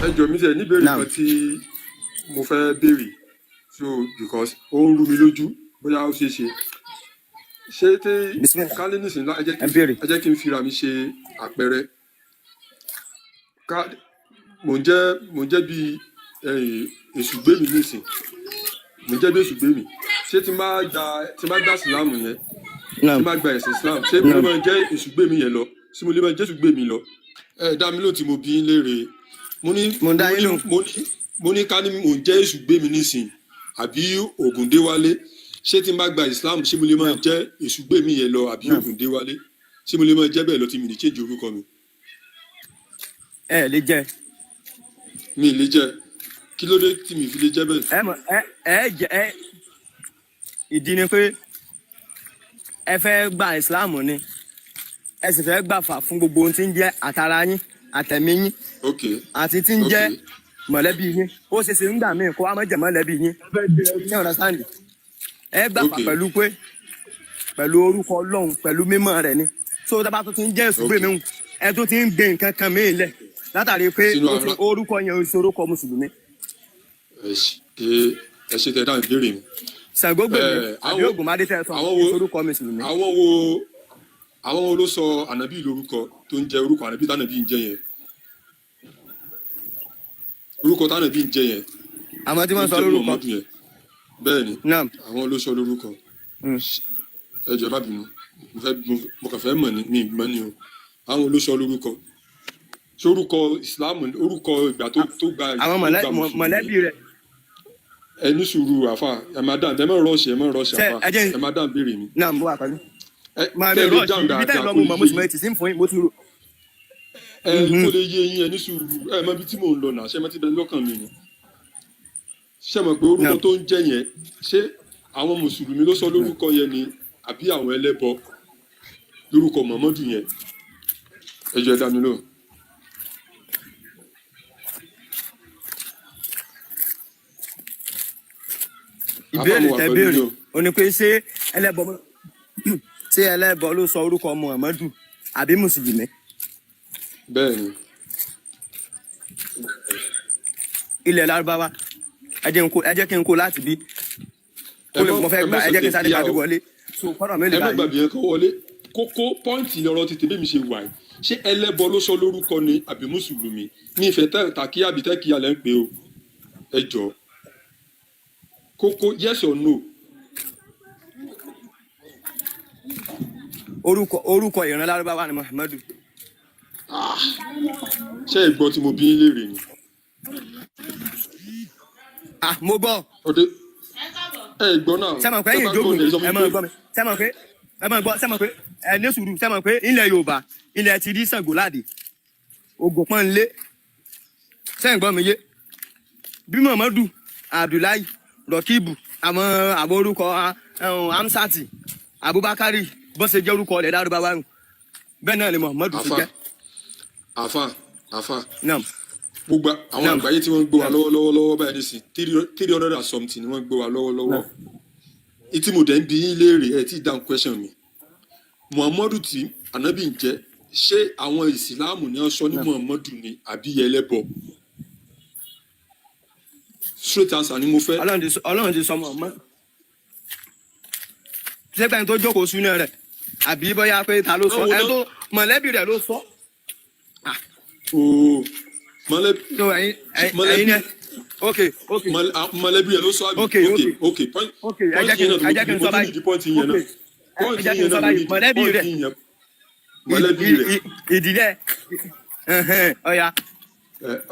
ẹ jọ mi sẹ níbèrè Now, kan tí mo fẹ́ béèrè so because ó ń rú mi lójú bóyá ó ṣeé ṣe ṣé tí Bismillah. kálí nìsín ẹ Ẹ béèrè. jẹ́ kí n fira mi ṣe àpẹẹrẹ ká mò ń jẹ́ bí èṣù gbé mi nìsín mò ń jẹ́ bí èṣù gbé mi ṣé tí má gba ìsìlámù yẹn tí Now, má gba ẹ̀sìn ìsìlámù ṣé mo lè now. máa jẹ́ èṣù gbé mi yẹn lọ sí mo lè máa jẹ́ èṣù gbé mi lọ ẹ dá mi lóhùn tí mo bí ń léèrè mo ní Mo dá yín lóhùn. mo ní ká ní mò ń jẹ́ èṣù gbé mi nísìn àbí Ògúndéwálé ṣé tí n bá gba Islam ṣé mo lè máa Now, jẹ́ èṣù gbé mi yẹn lọ àbí now. Ògúndéwálé ṣé mo lè máa jẹ́ bẹ́ẹ̀ lọ tí mi ní change orúkọ mi Ẹ lè jẹ. mi ì lè jẹ́ kí ló dé tí mi fi lè jẹ́ bẹ́ẹ̀. Ẹ mọ̀ ẹ ìdí ni pé ẹ fẹ́ gba Islam ni. Ẹ sì fẹ́ gbàfà fún gbogbo ohun tí ń jẹ́ àtàrà yín, àtẹ̀mí yín, ok àti tí ń ok jẹ́ mọ̀lẹ́bí yín. Ó ṣe ṣe ń gbà míì kó wá má jẹ́ mọ̀lẹ́bí yín. Ṣé o understand? Ẹ gbàfà ok pẹ̀lú orúkọ Ọlọ́run pẹ̀lú mímọ́ rẹ̀ ni. So tá bá tún ti ń jẹ́ èṣù gbé ok mi hùn, ẹ tún ti ń gbé nǹkan kan mí lẹ̀ látàrí pé sínú ara orúkọ yẹn ò ṣe orúkọ mùsùlùmí. ẹ ṣe tẹ dáhùn ìbéèrè mi. Ṣàngó gbèmí àbí àwọn Ògúnmádé tẹ́ ẹ sọ àwọn kì í wo ṣe orúkọ mùsùlùmí. àwọn wo àwọn wo ló sọ ànábì lórúkọ tó ń jẹ orúkọ ànábì tánàbí ń jẹ yẹn orúkọ tánàbí ń jẹ yẹn Àwọn tí tó wọ́n ń sọ jẹ lórúkọ Muhammadu yẹn bẹ́ẹ̀ ni náà. àwọn ló sọ lórúkọ Mm. ẹ jọ̀ọ́ ẹ má bínú mo kàn fẹ́ mọ̀ ní mi mọ̀ ni o àwọn ló sọ lórúkọ ṣé orúkọ ìsìláàmù orúkọ ìgbà tó gba Àwọn mùsùlùmí mọ̀lẹ́bí rẹ̀. ẹ ní sùúrù àfà ẹ má dáhùn ẹ má rọọṣì Ṣé àfà ẹ jẹ́ ẹ má dáhùn béèrè mi náà ń bọ̀ àpẹẹrẹ. ẹ Máa tẹ́ mi ẹ lè rọ́ọ̀ṣì dáhùn ibi tẹ́ ẹ dáadáa lọ kó mo lè mọ̀ mo yé sì mọ̀ yín ẹ ti sí ń fún yín mo ti rò. kó lè yé yín ẹ ní sùúrù ẹ mọ ibi tí mò ń lọ náà ṣé ẹ mọ ti bẹ lọ́kàn mi ni ṣé ẹ mọ̀ pé orúkọ Náà tó ń jẹ́ yẹn ṣé àwọn mùsùlùmí ló sọ lórúkọ yẹn ni àbí àwọn ẹlẹ́bọ lórúkọ Muhammadu yẹn ẹ jọ̀ọ́ ẹ dá mi lóhùn. àfà ìbéèrè mo wà tẹ́ pẹ̀lú béèrè yín o ó ní pé ṣé ẹlẹ́bọ ló sọ orúkọ Muhammadu àbí mùsùlùmí. bẹ́ẹ̀ ni Ilẹ̀ Lárúbáwá ẹ jẹ́ kí n kó láti bí kó lè mo fẹ́ gbà ẹ jẹ́ kí n sáré kíá gbàgbé o wọlé. So kọ́nà mi lè ẹ má bá yín. gbàgbé yẹn kọ́ wọlé kókó pọ́ǹtì ọ̀rọ̀ ti tèmi ṣe wà yìí ṣé ẹlẹ́bọ ló sọ lórúkọ ni àbí mùsùlùmí ní ìfẹ́ tàkí àbí tẹ́kì alẹ́ ń pè o ẹ jọ̀ọ́ kókó yes or no. Orúkọ ìran Lárúbáwá ni Muhammadu. ṣé ẹ gbọ́ tí mo bí yín léèrè ni Mo gbọ́. ọdẹ ẹ gbọ́ náà Sẹ́mọ̀ pé tẹ́ ẹ̀yin bá gbọ́ ìjókòó ní ẹ sọ ẹ fún mi máa pé gbọ́ mi. Sẹ́mọ̀ pé ẹ ní sùúrù sẹ́mọ̀ pé ilẹ̀ Yorùbá ilẹ̀ ti rí Ṣàngóládé Ògùn pọ́nlé sẹ́yìn gbọ́ mi yé. Bí Muhammadu Abdullahi Rọkíbù àwọn orúkọ Hamsati Abubakari bó ṣe jẹ́ orúkọ ilẹ̀ Lárúbáwá nù bẹ́ẹ̀ náà ni Muhammadu ṣe àfà jẹ́. àfà Náà gbogbo àwọn náà àgbáyé tí wọ́n ń gbé wa náà lọ́wọ́lọ́wọ́ báyìí ní sí 300 and something ni wọ́n ń gbé wa lọ́wọ́lọ́wọ́ náà. ìtí mo dẹ̀ ń bi yín léèrè ẹ̀ tí ì dáhùn question mi Muhammadu tí ànábì ń jẹ́ ṣé àwọn ìsìláàmù ni wọ́n sọ ní Muhammadu ni àbí ẹlẹ́bọ straight answer ni mo fẹ́. Ọlọ́run ti sọ Muhammadu ṣé pẹ́ni tó jókòó súná rẹ̀ àbí bóyá pé ta ló sọ àwọn ẹ náà tó mọ̀lẹ́bí rẹ̀ ló sọ. ooo mọ̀lẹ́bí So ẹ̀yin mọ̀lẹ́bí náà ok mọ̀lẹ́bí rẹ̀ ló sọ àbí ok ok ẹ jẹ́ pọ́ǹtì yẹn náà kí n mo sọ tún báyìí nídìí pọ́ǹtì yẹn ok náà ẹ pọ́ǹtì jẹ́ kí n yẹn sọ náà mo báyìí nídìí mọ̀lẹ́bí pọ́ǹtì rẹ̀ yẹn mọ̀lẹ́bí rẹ̀ ìdílé ọ̀ya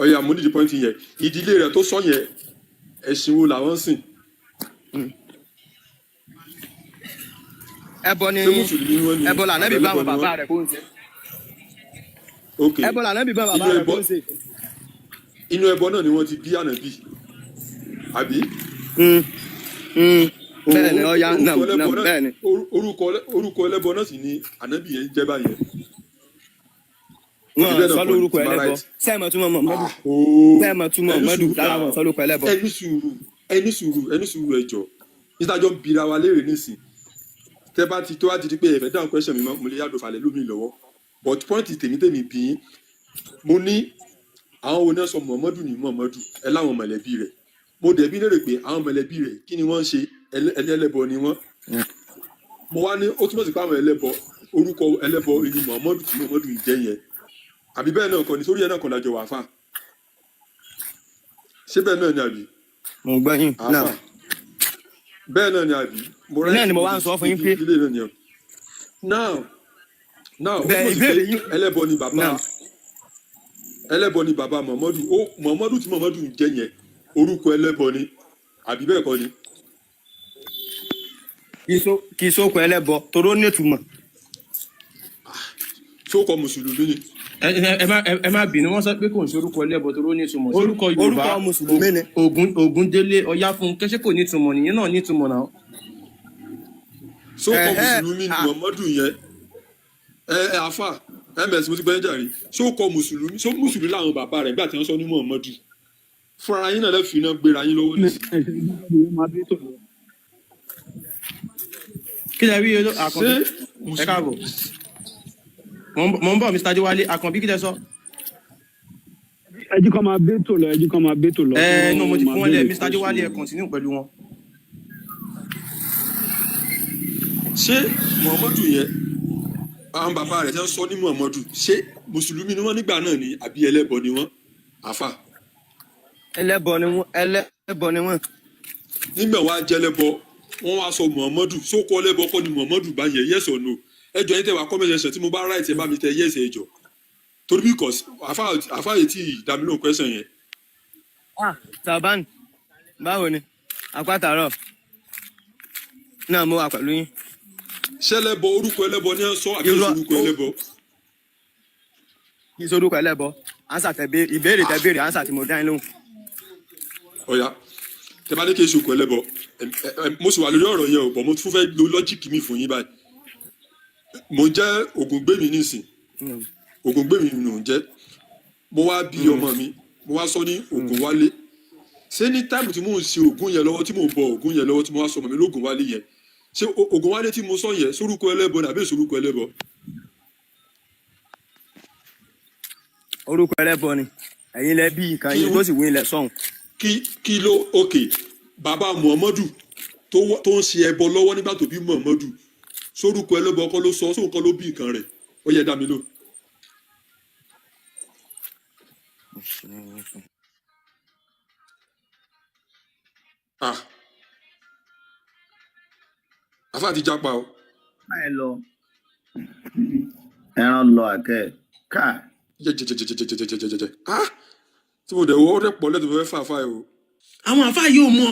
ọ̀yà mo nídìí pọ́ǹtì yẹn ìdílé rẹ̀ tó sọ yẹn ẹ̀sìn wo làwọn sìn ẹbọ ni ṣé mùsùlùmí ni wọ́n ní ẹbọ lànàbì bá àbẹ̀lẹ́bọ àwọn ni bàbá wọ́n rẹ̀ kó ń ṣe ok ẹbọ lànàbì bá bàbá inú rẹ̀ ẹbọ kó ń ṣe. inú ẹbọ náà ni wọ́n ti bí ànábì àbí Bẹ́ẹ̀ ni ọ̀ya náà orúkọ ẹlẹ́bọ náà bẹ́ẹ̀ ni orúkọ ẹlẹ́bọ náà sì ni ànábì yẹn jẹ́ báyẹn wọ́n ìbẹ́ náà sọ kọ́ ni lórúkọ tí bá ẹlẹ́bọ right sẹ́ẹ̀mọ̀ túmọ̀ Muhammadu ooo sẹ́ẹ̀mọ̀ túmọ̀ ẹni Muhammadu sùúrù lára náà wọn sọ lórúkọ ẹlẹ́bọ. ẹni sùúrù ẹjọ nítajọ ń bira wa léèrè nísìn tẹ bá ti tó wá ti di pé ẹfẹ dáhùn question mi mọ mo lè yàgò falẹ lómi lọ́wọ́ but point tèmi bí yín mo ní àwọn wo náà sọ Muhammadu ní Muhammadu ẹ láwọn mọ̀lẹ́bí rẹ̀ mo dẹ̀ bí lérè pé àwọn mọ̀lẹ́bí rẹ̀ kí ni wọ́n ń ṣe ẹlẹ́bọ ni wọ́n mo wá ní ó túmọ̀ sí pé àwọn ẹlẹ́bọ orúkọ ẹlẹ́bọ ni Muhammadu tí Muhammadu ń jẹ́ yẹn àbí bẹ́ẹ̀ náà kọ́ ni sórí ẹ̀ náà kọ́ lájọ wà fà ṣé bẹ́ẹ̀ náà ni àbí mo gbọ́ yín náà àfà bẹ́ẹ̀ náà ni àbí mo náà ni mo wá ń sọ fún yín pé ilé náà ni ọ now ó túmọ̀ sí pé ẹlẹ́bọ ni bàbá ẹlẹ́bọ ni bàbá Muhammadu tí Muhammadu ń jẹ́ yẹn orúkọ ẹlẹ́bọ ni àbí bẹ́ẹ̀ kọ́ ni. kì í sóko ẹlẹ́bọ toró nítumọ̀. sókọ mùsùlùmí ni. ẹ má bínú wọn sọ pé kò ń ṣe orúkọ ẹlẹ́bọ toró nítumọ̀ orúkọ Yorùbá orúkọ mùsùlùmí ni. Ògúndélé Ọ̀yáfúnkẹ́ ṣé kò nítumọ̀ nìyẹn náà nítumọ̀ náà. sókọ mùsùlùmí ni Muhammadu yẹn àfà ms mo ti gbẹ́yìn jàre sókọ mùsùlùmí mùsùlùmí làwọn bàbá rẹ̀ nígbà tí wọ́n sọ ní Muhammadu fúnra yín náà lè fi iná gbéra yín lọ́wọ́ nísìnyí. kí lẹ rí Àkànbí ẹ káàbọ̀ mo ń bọ̀ Mr. Adéwálé Àkànbí kí lẹ sọ. ẹjú kan máa bẹ́tò lọ. No mo ti fún wọn lẹ Mr. Adéwálé ẹ continue pẹ̀lú wọn. ṣé Muhammadu yẹn àwọn bàbá rẹ̀ tí wọ́n sọ ní Muhammadu ṣé mùsùlùmí ni wọ́n nígbà náà ni àbí ẹlẹ́bọ ni wọ́n àfà. ẹlẹ́bọ ni wọ́n. nígbà wàá jẹ́lẹ́bọ wọ́n wá sọ Muhammadu sókọ ẹlẹ́bọ kọ́ ni Muhammadu bá yẹ yes or no ẹjọ́ yín tẹ́ wá comment section tí mo bá right ẹ bá mi tẹ yes ẹjọ́ torí because àfà yìí tí ìdámilóhùn question yẹn. Saban báwo ni àpáta náà mo wà pẹ̀lú yín. ṣẹlẹ́bọ orúkọ ẹlẹ́bọ ni ẹ sọ àbí orúkọ ẹlẹ́bọ. kì í sorúkọ ẹlẹ́bọ ansa ìbéèrè tẹ béèrè ansa tí mo dá yín lóhùn. ọ̀ya tẹ bá ní kí n ṣokò ẹlẹ́bọ mo sì wà lórí ọ̀rọ̀ yẹn o bọ̀ mo tún fẹ́ lo lọ́jíìkì mi fún yín báyìí mo jẹ́ Ògúngbèmí nísìn Ògúngbèmí nù ń jẹ́ mo wá bí ọmọ mi mo wá sọ ní Ògúnwálé ṣé ní táìmù tí mò ń ṣe Ògún yẹn lọ́wọ́ tí mò ń bọ Ògún yẹn lọ́wọ́ tí mo wá sọ ọmọ mi lÓgúnwálé yẹn ṣé Ògúnwálé tí mo sọ yẹn sórúkọ ẹlẹ́bọ ni àbí sórúkọ ẹlẹ́bọ. orúkọ ẹlẹ́bọ ni ẹ̀yin lẹ bí nǹkan yìí tó sì wí ilẹ̀ sọ̀hún. kí ló òkè bàbá Muhammadu tó ń ṣe ẹbọ lọ́wọ́ nígbà tó bí Muhammadu sórúkọ ẹlẹ́bọ kọ́ ló sọ sóun kọ́ ló bí nǹkan rẹ̀ ó yẹ dá mi lò. àfáà ti jápa o. báyìí lọ ẹran lọ àkẹ káà. jẹjẹjẹjẹjẹjẹjẹjẹjẹ tí mo dẹ̀ wọ́ ọ́ dẹ̀ pọ̀ lẹ́tọ̀ọ́ fẹ́ fà fà ẹ̀ o. àwọn àfáà yóò mú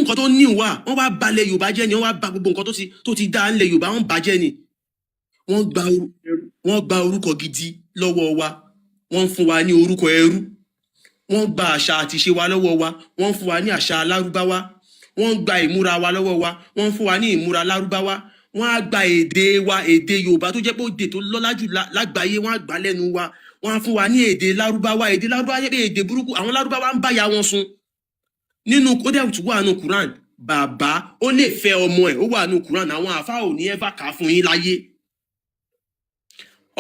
nǹkan tó ní ìwà wọn wá balẹ̀ Yorùbá jẹ́ ni wọ́n wá ba gbogbo nǹkan tó ti dá ńlẹ̀ Yorùbá wọn bàjẹ́ ni wọ́n gba orúkọ gidi lọ́wọ́ wa wọ́n fún wa ní orúkọ ẹrú wọ́n gba àṣà àti ìṣe wa lọ́wọ́ wa wọ́n fún wa ní àṣà Lárúbáwá wọ́n gba ìmúra wa lọ́wọ́ wa wọ́n fún wa ní ìmúra Lárúbáwá wọ́n á gba èdè wa èdè Yorùbá tó jẹ́ pé èdè tó lọ́lá jù lágbàáyé wọ́n á gbà lẹ́nu wa wọ́n á fún wa ní èdè Lárúbáwá yẹ pé èdè burúkú àwọn Lárúbáwá ń bá ya wọn sùn nínú ó dẹ̀ tún wà nù Quran bàbá ó lè fẹ́ ọmọ ẹ̀ ó wà nù Quran àwọn àfáà ò ní ẹ bá kà á fún yín láyé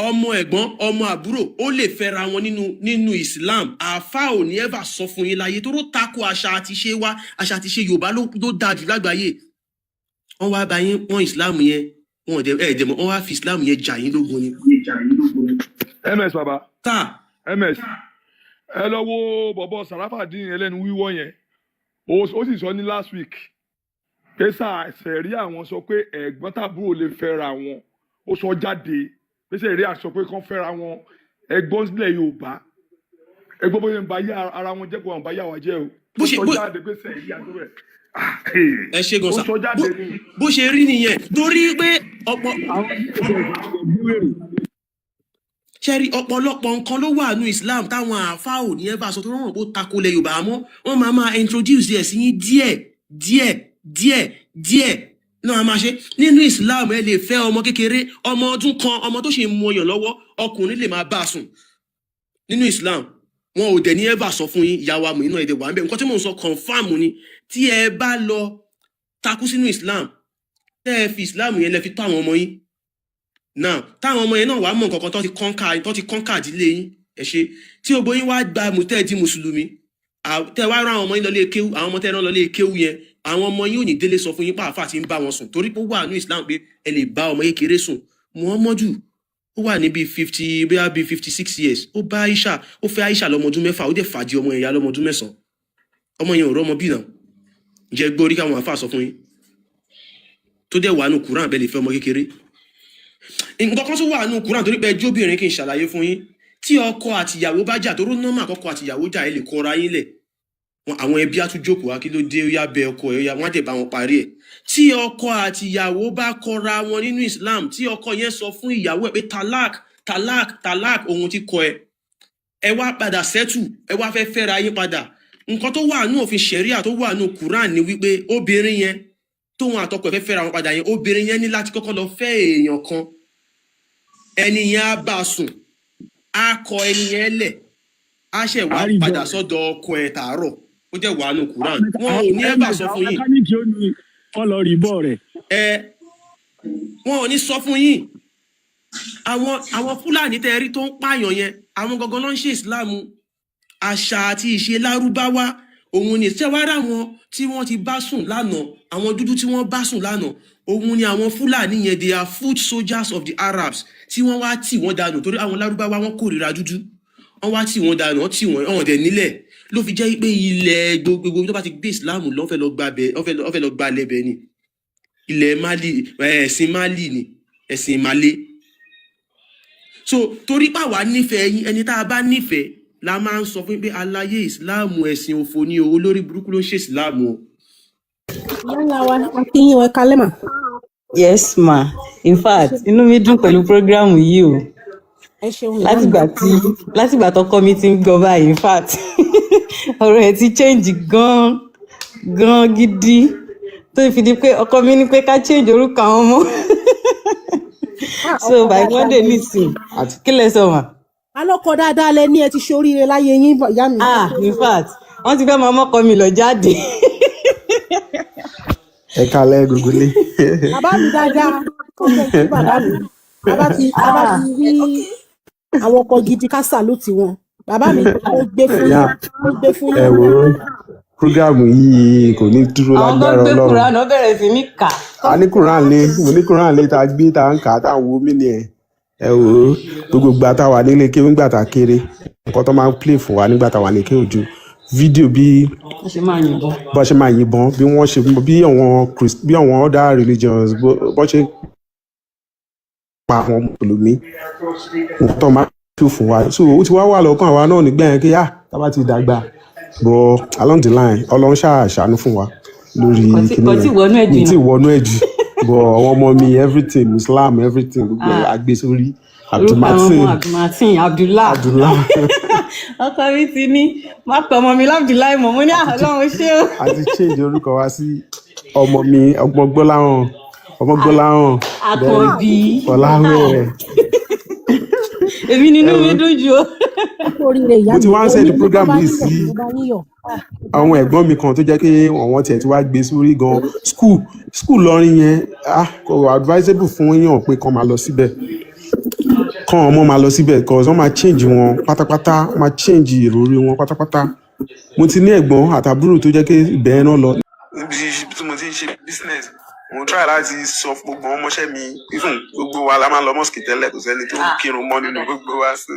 ọmọ ẹ̀gbọ́n ọmọ àbúrò ó lè fẹ́ra wọn nínú Islam àfáà ò ní ẹ bá sọ fún yín láyé tó tako àṣà àti ṣe wa àṣà àti ṣe Yorùbá ló dáa jù lágbàáyé wọ́n wá bá yín wọ́n Islam yẹn wọ́n ẹ̀ẹ́dẹ̀mọ́ wọ́n wá fi Islam yẹn jà yín lógun ni. ms baba tá ms ẹ lọ wo bọ̀bọ̀ Sarafadeen ẹlẹ́nu wíwọ́ yẹn ó sì sọ ní last week pé ṣe rí àwọn sọ pé ẹ̀gbọ́n tàbúrò lè fẹ́ra wọn ó sọ jáde pé ṣe rí àṣọ pé kán fẹ́ra wọn ẹ̀gbọ́n sílẹ̀ Yorùbá ẹ̀gbọ́n bóyá ń ba yá ara wọn jẹ́ kó wọn bá yá wa jẹ́ o ó sọ jáde pé ṣe rí àṣọ rẹ̀ ẹ ṣe gan sa ó sọ jáde ní. bó ṣe rí nìyẹn torí pé ṣẹ́rí ọ̀pọ̀lọpọ̀ nǹkan ló wà ní Islam táwọn àáfàá ò ní ẹ bá sọ tó rọrùn bó takolẹ̀ Yorùbá àmọ́ wọ́n máa introduce ẹ̀ sí yín díẹ̀ náà a máa ṣe nínú Islam ẹ lè fẹ́ ọmọ kékeré ọmọ ọdún kan ọmọ tó ṣe mú ọyàn lọ́wọ́ ọkùnrin lè máa bá a sùn nínú Islam wọn ò dẹ̀ ní ẹ bá sọ fún yín ìyàwó àmọ̀ inú ẹ̀dẹ̀ wà ń bẹ̀ nǹkan tí mò ń sọ confam ni tí ẹ bá lọ takú sínú Islam tẹ́ ẹ fi Islam yẹn lẹ fi tó àwọn ọmọ yín náà táwọn ọmọ yẹn náà wàá mọ nǹkan kan tó ti kọ́ńkà ìdílé yín ẹ ṣe tí gbogbo yín wá gba mùtẹ́ di mùsùlùmí tẹ wá rán àwọn ọmọ yín lọ lé kéwú àwọn ọmọ tẹ rán lọ lé kéwú yẹn àwọn ọmọ yín ò ní délé sọ fún yín pàáfà tí ń bá wọn sùn torí pé ó wà ní Islam pé ẹ lè bá ọmọ kékeré sùn Muhammadu ó wà ní bíi 56 years ó bá Aisha ó fẹ́ Aisha lọ́mọdún 6 ó dẹ̀ fàájì ọmọ yẹn ya lọ́mọdún 9 ọmọ yẹn ò rọ́mọ bí náà ǹjẹ́ gbórí káwọn àfáà sọ fún yín tó dẹ̀ wà nù Kùránì bẹ́ẹ̀ lè fẹ́ ọmọ kékeré nǹkan kan tó wà nù Kùránì torí pé ẹjọ́ obìnrin kì í ṣàlàyé fún yín tí ọkọ àtìyàwó bá jà tó ró nọ́mà kọ́kọ àtìyàwó jà ẹ lè kọra yín lẹ̀ àwọn ẹbí á tún jókòó wá kí ló dé ó yá bẹ ọkọ ẹ wọn á dẹ̀ bá wọn parí ẹ̀ tí ọkọ àtìyàwó bá kọra wọn nínú Islam tí ọkọ yẹn sọ fún ìyàwó ẹ pé talak ohun tí kọ ẹ wá padà sẹ́tù ẹ wá fẹ́ fẹ́ra yín padà nǹkan tó wà nù òfin ṣẹ̀ríà tó wà nù Kùránì ni wípé obìnrin yẹn tóun àtọkọ ẹ fẹ́ fẹ́ra wọn padà yẹn obìnrin yẹn ní láti kọ́kọ́ lọ fẹ́ èèyàn kan ẹni yẹn á bá a sùn á kọ ẹni yẹn lẹ̀ á ṣẹ̀ wá padà sọ́dọ̀ ọkọ ẹ̀ tààrọ̀ ó jẹ́ wà nù Kùránì wọn ò ní ẹ bá sọ fún yín wọn ò ní sọ fún yín àwọn Fúlàní tẹ́ rí tó ń pààyàn yẹn àwọn gangan ló ń ṣe Ìsìláàmù àṣà àti ìṣe Lárúbáwá òun ni ṣẹ́wárà wọn tí wọ́n ti bá sùn lánàá àwọn dúdú tí wọ́n bá sùn lánàá òun ni àwọn Fúlàní yẹn they are foot soldiers of the Arabs tí wọ́n wá tì wọ́n dànù torí àwọn Lárúbáwá wọn kórìíra dúdú wọ́n wá tì wọ́n dànù wọ́n tì wọ́n ọ̀hún dẹ̀ nílẹ̀ ló fi jẹ́ pé ilẹ̀ gbogbo tó bá ti gbé Ìsìláàmù lọ fẹ́ lọ gba lẹ́bẹ̀ ni ilẹ̀ Mali ẹ̀sìn Mali ni ẹ̀sìn Malé so torí pàwá nífẹ̀ẹ́ yín ẹni tá a bá nífẹ̀ẹ́ la máa ń sọ fún pé aláyé Ìsìláàmù ẹ̀sìn òfò ni o olórí burúkú ló ń ṣe Ìsìláàmù o. Yálà wa akínyìn ẹ kalẹ́ mà. Yes ma, in fact inú mi dùn pẹ̀lú programu yìí o Ẹ ṣeun látìgbà tọkọ mi ti ń gbọ́ báyìí in fact ọ̀rọ̀ ẹ̀ ti change gan gidi tó fi di pé ọkọ mi ní pé ká change orúkọ àwọn ọmọ so by Monday nísìn kí lẹ sọ mà. alọ́kọ dáadáa lẹ ní ẹ ti ṣe oríire láyé yín ìyá mi. In fact wọ́n ti fẹ́ máa mọ́kọ mi lọ jáde. Ẹ kalẹ́ gbogbo lé. Bàbá mi dáadáa kó jẹ́ kí bàbá mi bàbá ti rí àwọn ọkọ gidi ká sàlóòtì wọn bàbá mi ó gbé fún yín. Ẹ wo programu yìí kò ní dúró lágbára Ọlọ́run. Àwọn tó gbé Ọlọ́run. Kùránì ó bẹ̀rẹ̀ sí ní kà. A ní Kùránì lé mo ní Kùránì lé tá a gbé tá a ń kà á tá a ń wo mí ni ẹ̀. Ẹ wò ó gbogbo ìgbà tá a wà nílé kéwú nígbà tá a kéré nǹkan tó máa ń play fún wa nígbà tá a wà ní kéwú ju fídíò bí wọ́n ṣe máa yìnbọn. bọ́n ṣe máa yìnbọn bí àwọn other religions bọ́n ṣe pa àwọn mùsùlùmí nǹkan tó máa ń play fún wa so ó ti wá wà lọ́kàn àwa náà nígbà yẹn kí tá a bá ti dàgbà but along the line Ọlọ́run ṣàánú fún wa lórí kò tí wọnú ẹ̀jù kò tí wọnú ẹ̀jù but àwọn ọmọ mi everything Islam everything gbogbo àgbé sórí Abdulmatin Abdullah ọkọ mi ti ní má pè ọmọ mi Abdullahi mọ mo ní Ọlọ́run ṣé o. a ti change orúkọ wa sí ọmọ mi Ọmọgbọ́láhàn Àkànbí Ọláwẹ̀. èmi nínú mi dùn jù o. mo ti wá ń sẹ́ni program yìí sí àwọn ẹ̀gbọ́n mi kan tó jẹ́ pé àwọn tiẹ̀ ti wá gbé sórí gan school lọ́rin yẹn kò advisable fún yàn pé kàn máa lọ síbẹ̀ kàn ọmọ máa lọ síbẹ̀ cause wọ́n máa change wọn pátápátá wọ́n máa change ìròrí wọn pátápátá mo ti ní ẹ̀gbọ́n àtàbúrò tó jẹ́ pé ibẹ̀ náà lọ. níbi tí mo ti ń ṣe business mo try láti sọ fún gbogbo ọmọọṣẹ́ mi even gbogbo wa la máa lọ mosque tẹ́lẹ̀ kò sẹ́ni tó kírun mọ́ nínú gbogbo wa sí.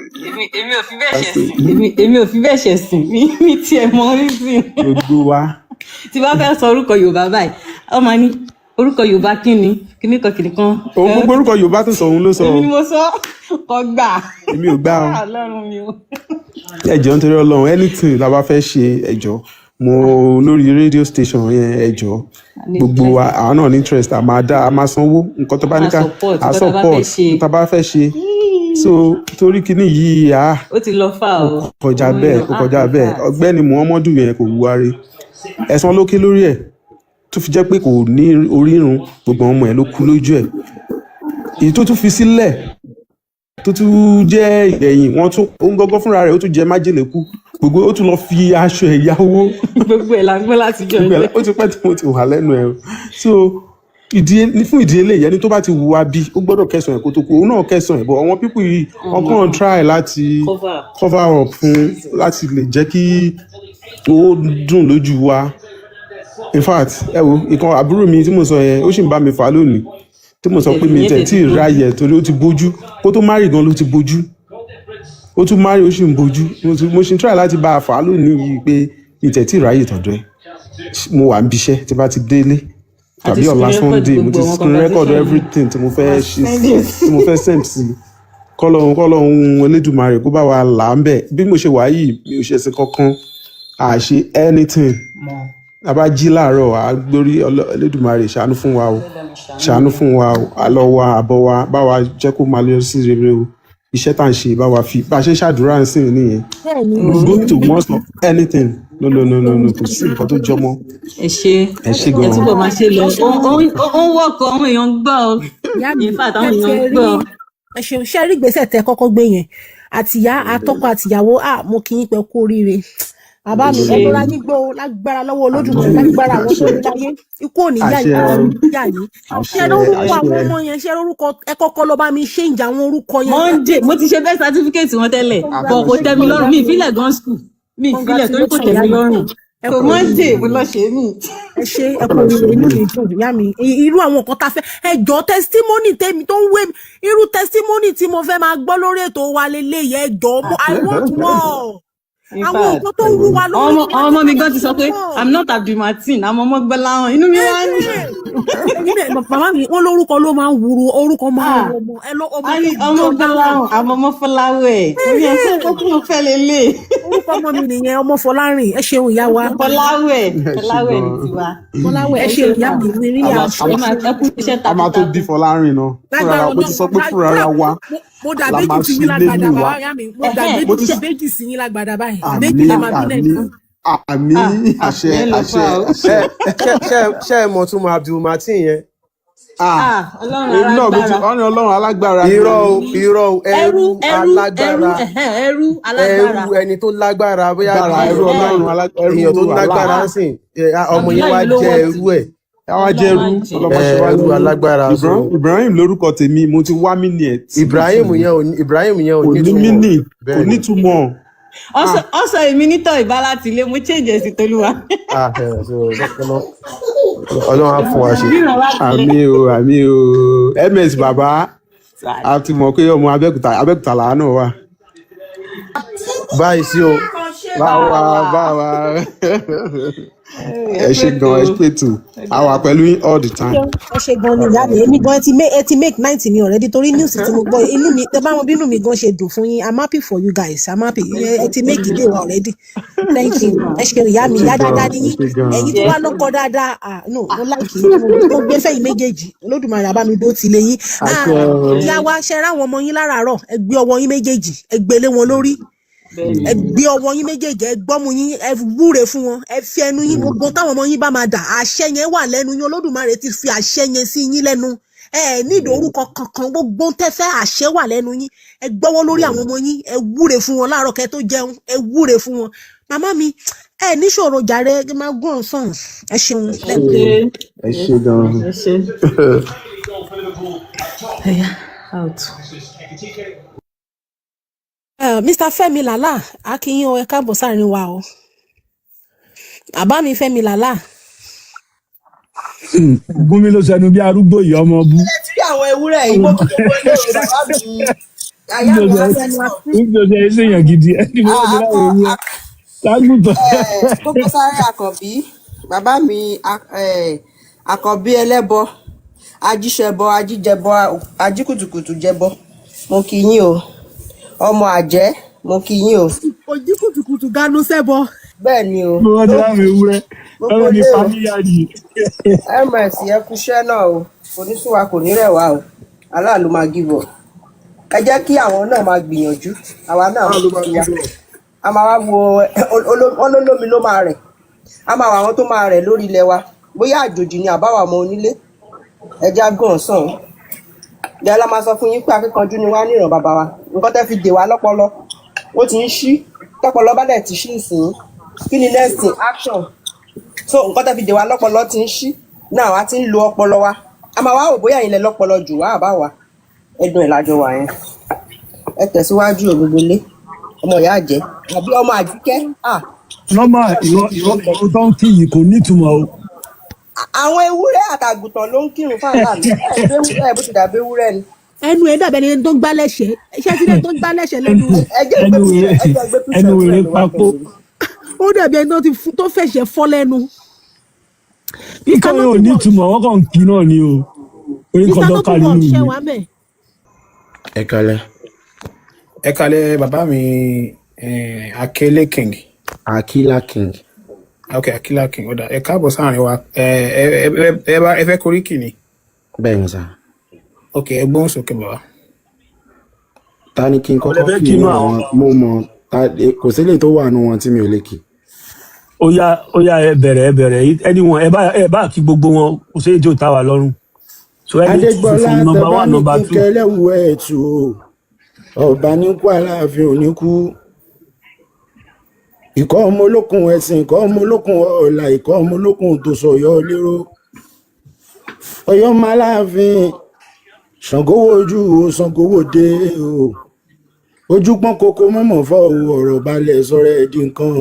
èmi ò fi bẹ́ẹ̀ ṣẹ̀sìn mi tiẹ̀ mọ reason. gbogbo wa. tí bá fẹ́ sọ orúkọ Yorùbá báyìí ọ máa ní orúkọ Yorùbá kíni kan. òun gbogbo orúkọ Yorùbá tó sọ òun ló sọ. èmi ni mo sọ kọ gbà. èmi ò gbà o. Ọlọ́run mi o. ẹ jọ̀ọ́ nítorí Ọlọ́run anything la bá fẹ́ ṣe ẹ jọ̀ọ́ mo lórí radio station yẹn ẹ jọ̀ọ́ gbogbo wa àwọn náà ní interest a máa sanwó nǹkan tó bá ní ká a support nǹkan tó bá fẹ́ ṣe so torí kíní yìí ó ti lọ fà o. kọjá bẹ́ẹ̀ ọ̀gbẹ́ni Muhammadu yẹn kò wúwárí ẹ̀san lókè lórí ẹ̀ tó fi jẹ́ pé kò ní orírun gbogbo ọmọ ẹ̀ ló kú lójú ẹ̀ èyí tó tún fi sílẹ̀ tó tún jẹ́ ìgbẹ̀yìn wọ́n tún òun gọ́gọ́ fúnra rẹ̀ ó tún jẹ́ májèlé kú gbogbo ó tún lọ fi aṣọ ẹ̀ yáwó gbogbo ẹ̀ la gbọ́ láti jọ ó ti pẹ́ tí mo ti wà lẹ́nu ẹ̀ so fún ìdí eléyìí ẹni tó bá ti hùwà bí ó gbọ́dọ̀ kẹsàn-án ẹ̀ kó tó kú òun náà kẹsàn-án ẹ̀ bọ̀ àwọn pípù yìí wọ́n kàn try láti cover up fún láti lè jẹ́ kí ó dùn lójú wa in fact ẹ wo ìkan àbúrò mi tí mo sọ yẹn ó sì ń bá mi fà á lónìí tí mo sọ pé mi tẹ̀ tí ì ráyè torí ó ti bójú kó tó márì gan ló ti bójú ó tún márì ó sì ń bójú mo sì ń try láti bá a fà á lónìí yìí pé mi tẹ̀ tí ì ráyè tọ̀dọ̀ ẹ̀ mo wà ń bíṣẹ́ tí bá ti délé tàbí ọ̀la Sunday mo ti screen record everything tí mo fẹ́ ṣe tí mo fẹ́ send sí kọ́lọ́hún Elédùmarè kó bá wa là ń bẹ̀ bí mo ṣe wà yìí mi ò ṣe ẹsẹ̀ kankan àṣe anything abá jí láàárọ̀ àgbórí Elédùmarè ṣàánú fún wa o ṣàánú fún wa o àlọ́ wa àbọ̀ wa bá wa jẹ́ kó máa lọ sí rere o iṣẹ́ tá à ń ṣe bá wa fi bá a ṣe ń ṣàdúrà ń sìn nìyẹn going to most of anything no kò sí nǹkan tó jọmọ́. ẹ ṣe gan-an ẹ túbọ̀ máa ṣe lọ ó ń wọ́kọ̀ àwọn èèyàn ń gbọ́ ọ in fact àwọn èèyàn ń gbọ́ ọ. ẹ ṣeun ṣe rí ìgbésẹ̀ tẹ́ kọ́kọ́ gbé yẹn àtìyá àtọkọ àtìyàwó mo kì í pẹ́ kú oríire bàbá mi ẹ lọ́ra yín gbọ́ lágbára lọ́wọ́ Olódùmarè lágbára àwọn tó ní láyé ikú ò ní yá yín àwọn ìyá yín ṣe lórúkọ àwọn ọmọ yẹn ṣe lórúkọ ẹ kọ́kọ́ lọ bá mi ṣe ìjà àwọn orúkọ yẹn. Monday mo ti ṣe bẹ́ẹ̀ certificate wọn tẹ́lẹ̀ bọ̀ kò tẹ́ mi lọ́rùn mi ìfilẹ̀ gan school mi ìfilẹ̀ torí kò tẹ́ mi lọ́rùn kò Monday mo lọ ṣe mí. ẹ ṣe ẹ kò rí inú mi dùn ìyá mi irú àwọn nǹkan tá a fẹ́ ẹ jọ testimony tèmi tó ń wé irú testimony tí mo fẹ́ máa gbọ́ lórí ètò wa lélẹ́yìí ẹ jọ I want more. àwọn nǹkan tó ń wú wa lórí ọmọ mi gan ti sọ pé I'm not Abdul Martin àmọ́ ọmọ Gbọ́láhàn inú mi wá ní. màmá mi wọn lórúkọ ló máa ń wúru orúkọ máa ń wọ ọmọ Gbọ́láhàn àmọ́ ọmọ Fọláwẹ̀ orí ẹsẹ̀ tó kún un fẹ́ lélẹ̀. orúkọ ọmọ mi nìyẹn ọmọ Fọlárìn ẹ ṣeun ìyá wa. Fọláwẹ̀ ní tiwa. Fọláwẹ̀ ẹ ṣeun ìyá mi ní rí àṣẹ. ẹ kú iṣẹ́ takuntakun. a máa tó bí Fọlárìn náà fúnra wa mo ti sọ pé fúnra wa mo dà méjì sí yín lágbàdà bàbá yá mi mo dà méjì sí yín lágbàdà báyìí méjì lè máa bí lẹ́yìn. àmì àṣẹ ṣe é mọ̀ tún mọ Abdul Martin yẹn. Ọlọ́run alágbára. irọ́ ẹrú alágbára ẹrú ẹni tó lágbára bóyá èèyàn tó lágbára ń sìn ọmọ yẹn wá jẹ́ ẹrú ẹ̀. àwa jẹ́ ẹrú alágbára. Ibrahim lórúkọ tèmi mo ti wá mí ní ẹ̀. Ibrahim yẹn ò ní túmọ̀ kò ní túmọ̀. ọsọ èmi nítọ̀ ìbá láti ilé mo change sí Tolúwa. Ọlọ́run á fún wa ṣe. àmì o ms bàbá a ti mọ̀ pé ọmọ Abẹ́òkúta làánú wà. báyìí sí o. báwa ẹ ṣe gan ẹ pètù a wà pẹ̀lú all the time. ẹ ṣe gan ni ìyá mi èmi gan ẹ ti make 90 mi already torí news tí mo gbọ́ inú mi tẹ bá wọn bínú mi gan ṣe dùn fún yín I'm happy for you guys I'm happy ẹ ti make ìdè wa already thank you ẹ ṣe ìyá mi dáadáa ní yín ẹ̀yin tí wàá lọ́kọ dáadáa no mo láìkì mo gbé fẹ́yìn méjèèjì Olódùmarè àbá mi dó ti lé yín ìyá wa ṣe ra àwọn ọmọ yín láràárọ̀ ẹ gbé ọwọ́ yín méjèèjì ẹ gbélé wọn lórí ẹ gbé ọwọ́ yín méjèèjì ẹ gbọ́mú yín ẹ wúre fún wọn ẹ fi ẹnu yín gbogbo táwọn ọmọ yín bá máa dà àṣẹ yẹn wà lẹ́nu yín Olódùmarè ti fi àṣẹ yẹn sí yín lẹ́nu ẹ nídìí orúkọ kankan gbogbo tẹ́fẹ́ àṣẹ wà lẹ́nu yín ẹ gbọ́wọ́ lórí àwọn ọmọ yín ẹ wúre fún wọn láàárọ̀ kẹ́ tó jẹun ẹ wúre fún wọn màmá mi ẹ níṣòro jàre ẹ máa gún ọ̀sán ẹ ṣeun lẹ́gbẹ̀ẹ́. ẹ ṣe gan-an. Mr. Fẹ́mi Lálá akínyìn o ẹ káàbọ̀ sáàrin wa o bàbá mi Fẹ́mi Lálá. Gúnmi ló sẹnu bí arúgbó yìí ọmọ bú. ẹ ti rí àwọn ewúrẹ́ yìí mo kí wọ́n lè ṣe bàbá mi àyà mi wá sẹ́nu wa. nítorí ẹ ṣèyàn gidi ẹni wọ́n ti láwọn ewúrẹ́ lágùntàn. Kókó Sáré Àkànbí bàbá mi Àkànbí ẹlẹ́bọ ajíṣẹbọ ajíjẹbọ ajíkùtùkùtù jẹbọ mo kí yín o ọmọ àjẹ́ mo kí yín o. ojú kùtùkùtù ganu sẹ́bọ. bẹ́ẹ̀ ni o. wọ́n ti láwọn ewúrẹ́ ọ̀rọ̀ ní fàmíyà yìí. ms ẹ kúṣẹ́ náà o kò ní sún wa kò ní rẹ̀ wá o aláàlú máa gíbọ̀ ẹ jẹ́ kí àwọn náà máa gbìyànjú àwa náà máa gbìyànjú a máa wá wo olólómi ló máa rẹ̀ a máa wọ àwọn tó máa rẹ̀ lórí ilẹ̀ wa bóyá àjòjì ni àbáwá ọmọ onílé ẹ já gàn sàn ìyá la máa sọ fún yín pé akíkanjú ni wá níran bàbá wa nǹkan tẹ́ fi dè wá lọ́pọlọ ó ti ń ṣí tọ́pọlọ bá dẹ̀ ti ṣí ìsìn kí ni next action so nǹkan tẹ́ fi dè wá lọ́pọlọ ti ń ṣí náà wá ti ń lo ọpọlọ wa a máa wá wò bóyá ilẹ̀ lọ́pọlọ jù wá àbá wa ẹdùn ẹ̀ lájọ wà yẹn ẹ tẹ̀síwájú ògbógbó lé ọmọ ìyá àjẹ́ àbí ọmọ àjíkẹ́ nọ́mbà ìrọ̀ tó ń kí yìí kò nítumọ̀ o. àwọn ewúrẹ́ àtàgùtàn ló ń kírun fáńlá mi ẹ bó ti dàbí ewúrẹ́ ni. ẹnu ẹ dàbí ẹni tó ń gbá lẹ́sẹ̀ iṣẹ́ sílẹ̀ tó ń gbá lẹ́sẹ̀ lẹ́nu ẹnu wèrè papò. ó dàbí ẹni tó fẹ̀ṣẹ̀ fọ́ lẹ́nu. ikọ̀ yóò nítumọ̀ wọ́n kàn kí náà ni o orí kan tó kárí nù mí. ẹ kalẹ̀ bàbá mi Akele King. Akila King. Ok, Akila King ọ̀dà ẹ káàbọ̀ sáàrin wa ẹ fẹ́ koríkì ni. bẹ́ẹ̀ ni sà. Ok, ẹ gbóhùn sókè bàbá. ta ni kí n kọ́kọ́ kí inú àwọn mo mọ̀ kò sílẹ̀ tó wà nù wọn tí mi ò lè kí. ó yá ẹ bẹ̀rẹ̀ ẹni wọn ẹ bá kí gbogbo wọn kò sí èjì òtá wa lọ́rùn. Adégbọ́lá tẹ̀bá ní kí kẹlẹ́wù ẹ̀ tù ó ọba ní kú Aláàfin ò ní kú. Ìkọ́ ọmọ olókun ẹ̀sìn ìkọ́ ọmọ olókun ọ̀la ìkọ́ ọmọ olókun tó sọ̀yọ́ lérò. Ọ̀yọ́ máa Láàfin Ṣàngówó ojú o Ṣàngówó dé o. Ojú pọ́n kókó mọ́mọ́ fọ́ ọ̀rọ̀ balẹ̀ sọ̀rọ̀ ẹ̀ di nǹkan.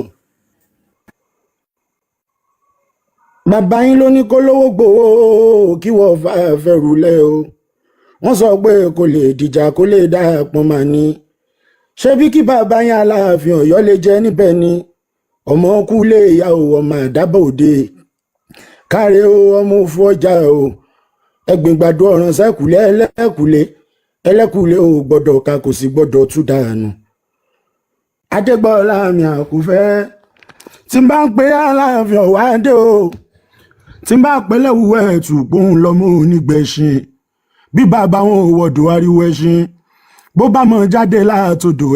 Bàbá yín ló ní kó lówó gbowó kí wọ́n fẹ́ rúlẹ̀ o. Wọ́n sọ pé kò lè dìjà kó lè dá pọn mà ní. Ṣé bí kí bàbá yín Aláàfin Ọ̀yọ́ lè jẹ́ níbẹ̀ ni? Ọmọ kú lé ìyá o ọmọ àdábọ̀ òde. Káre o ọmọ òfu ọjà o. Ẹgbìn gbàdo ọ̀ràn sẹ́kùlé ẹlẹ́kùlé o gbọ́dọ̀ ká kò sì gbọ́dọ̀ tú dànù. Adégbọ́lá mi àkúfẹ́ tí n bá ń pe Aláàfin Ọ̀wá dé o. Tí n bá pẹ́lẹ́ wúwo ẹ̀tù gbóhùn lọ́mọ onígbẹ̀ṣin bí bàbá wọn ò wọ̀dọ̀ ariwo ẹṣin bó bá mọ̀ jáde látòdò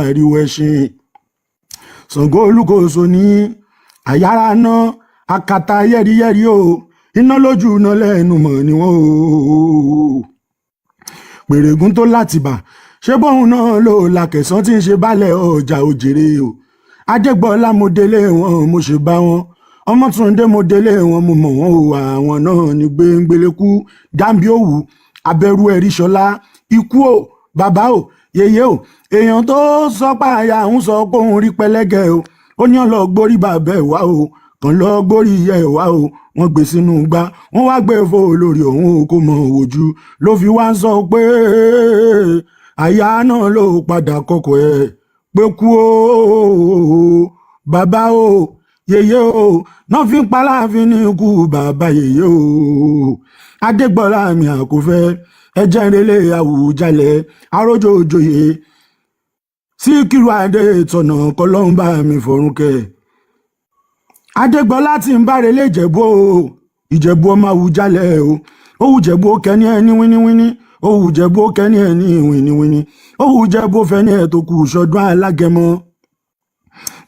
ariwo ẹṣin Ṣàngó Olúkòso ní àyàrá náà akata yẹ́rìyẹ́rì o iná lójú iná lẹ́nu mọ̀ ni wọ́n o pèrègùn tó láti bà ṣé bóun náà lò làkẹ̀sán tí ń ṣe bálẹ̀ ọjà òjèrè o Adégbọ́lá mo délé wọn mo ṣe bá wọn Ọmọ́túndé mo délé wọn mo mọ̀ wọ́n o àwọn náà ní gbẹ̀ngbẹ̀lẹ́kú dáńbí òwú abẹ́rú ẹ̀rí ṣọlá ikú o bàbá o yèyé o èèyàn tó sọ páyà ń sọ pé òun rí pẹlẹgẹ o ó ní ọlọ gbórí bàbá ẹ wá o kàn lọ gbórí ìyá ẹ wá o wọ́n gbé sínú gbá wọ́n wá gbé fò lórí òun kò mọ òjú ló fi wá ń sọ pé àyà náà ló padà kọkọ ẹ pé kú o bàbá o yèyé o náà fi ń pa Láàfin ní ikú bàbá yèyé o Adégbọ́lá mi àkúfẹ́ ẹjẹ́ ìrẹ̀lẹ̀ Àwùjalẹ̀ arójò òjòyè Síkírù Adétọ̀nà kọlọ́mbà mi fọ̀rúnkẹ́ Adégbọ́lá tí ń bá relé Ìjẹ̀bú o Ìjẹ̀bú ọmọ Àwùjalẹ̀ o òwú Ìjẹ̀bú kẹ́ni ẹni wíníwíní òwú Ìjẹ̀bú kẹ́ni ẹni wíníwíní òwú Ìjẹ̀bú fẹ́ni ẹ̀ tó kù ṣọdún Alágẹmọ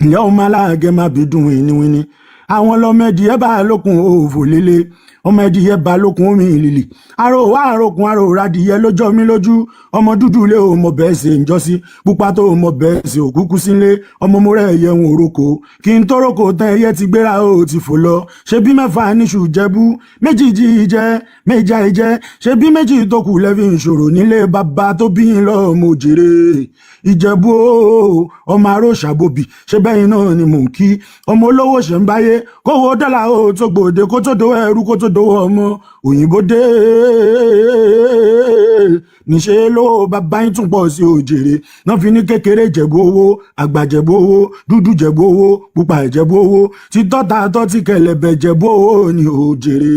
ìyá ọmọ Alágẹmọ bí dùn wíníwíní àwọn lọmọdìyẹ bá lókun òfò lélẹ̀ ọmọ ẹdìyẹ bá lókun omi ìlìlì aró wá àròkun aró radìyẹ lójọ́ mi lójú ọmọ dúdú lé ọmọ bẹ́ẹ̀ ṣe ń jọ́sí pupa tó ọmọ bẹ́ẹ̀ ṣe òkúkú sílé ọmọ mo rẹ̀ ẹ̀yẹ ń òrokò kí n tóroko tán ẹyẹ ti gbéra ó ti fò lọ ṣe bí mẹ́fà níṣù jẹ́bú méjì jí jẹ́ méjà ìjẹ́ ṣe bí méjì tó kù lẹ́fì ìṣòro nílé bàbá tó bí yín lọ́mọ òjèrè Ìjẹ̀bú ọmọ aró ṣàbòbí ṣe bẹ́yìn náà ni mò ń kí ọmọ olówó ṣe ń báyé kówó dọ́là ó tó gbòde kó tó dówó ẹrú kó tó dówó ọmọ òyìnbó dé níṣẹ́ lówó bàbá yín tún pọ̀ sí òjèrè náà fi ní kékeré Ìjẹ̀bú owó àgbà Ìjẹ̀bú owó dúdú Ìjẹ̀bú owó pupa Ìjẹ̀bú owó títọ́ tààtọ́ tí kẹlẹ̀bẹ̀ Ìjẹ̀bú owó ní òjèrè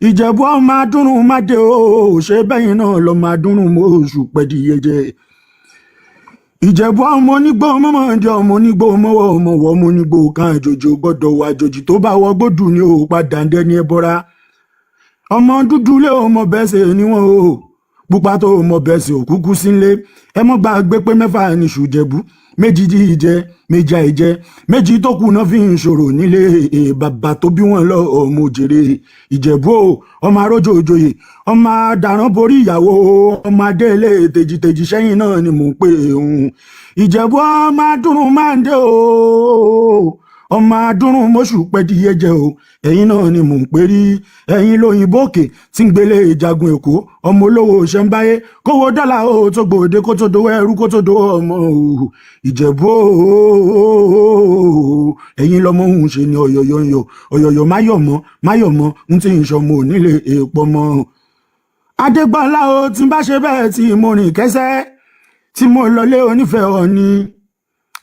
Ìjẹ̀bú ọmọ adúrún máde o ṣe bẹ́yìn náà lọ́mọ adúrún mọ́ oṣù pẹ́díyẹ jẹ Ìjẹ̀bú ọmọ onígbò mọ́mọ́dé ọmọ onígbò mọ́wọ́ ọmọwọ́ ọmọ onígbò kan àjòjò gbọ́dọ̀ wà àjòjì tó bá wọ gbódù ní o padà ń dẹ́ni ẹbọra ọmọ dúdú lé ọmọ bẹ́sẹ̀ níwọ̀n o pupa tó ọmọ bẹ́sẹ̀ òkúkú sílé ẹ mọ́ gbàgbé pé mẹ́fà níṣù Ìjẹ̀bú méjì jí ìjẹ méjì àìjẹ méjì tó kù náà fi ń ṣòro nílé bàbá tó bí wọn lọ ọmọ òjèrè Ìjẹ̀bú ọmọ arójò òjòyè ọmọ àdàrán borí ìyàwó ọmọ adélé tèjìtèjì sẹ́yìn náà ni mò ń pè òun Ìjẹ̀bú ọmọ adúrún máa ń dé o ọmọ adúrún mọ́ṣù pẹ́díyẹ jẹ́ o ẹ̀yin náà ni mò ń pè rí ẹ̀yin lóyìnbó òkè tí ń gbélé ìjagun èkó ọmọ olówó ṣẹ́ńbáyé kówó dọ́là o tó gbòde kó tó dowó ẹrú kó tó dowó ọmọ o ìjẹ̀bú o ẹ̀yin lọ́mọ òun ṣe ni ọ̀yọ̀yọ̀ máyọ̀mọ́ ń tí ń ṣọmọ onílé èèpọ̀ mọ́ adégbọ́lá o tí n bá ṣe bẹ́ẹ̀ tí mo rìn kẹ́sẹ́ tí mo lọlé onífẹ̀ẹ́ ọ̀ni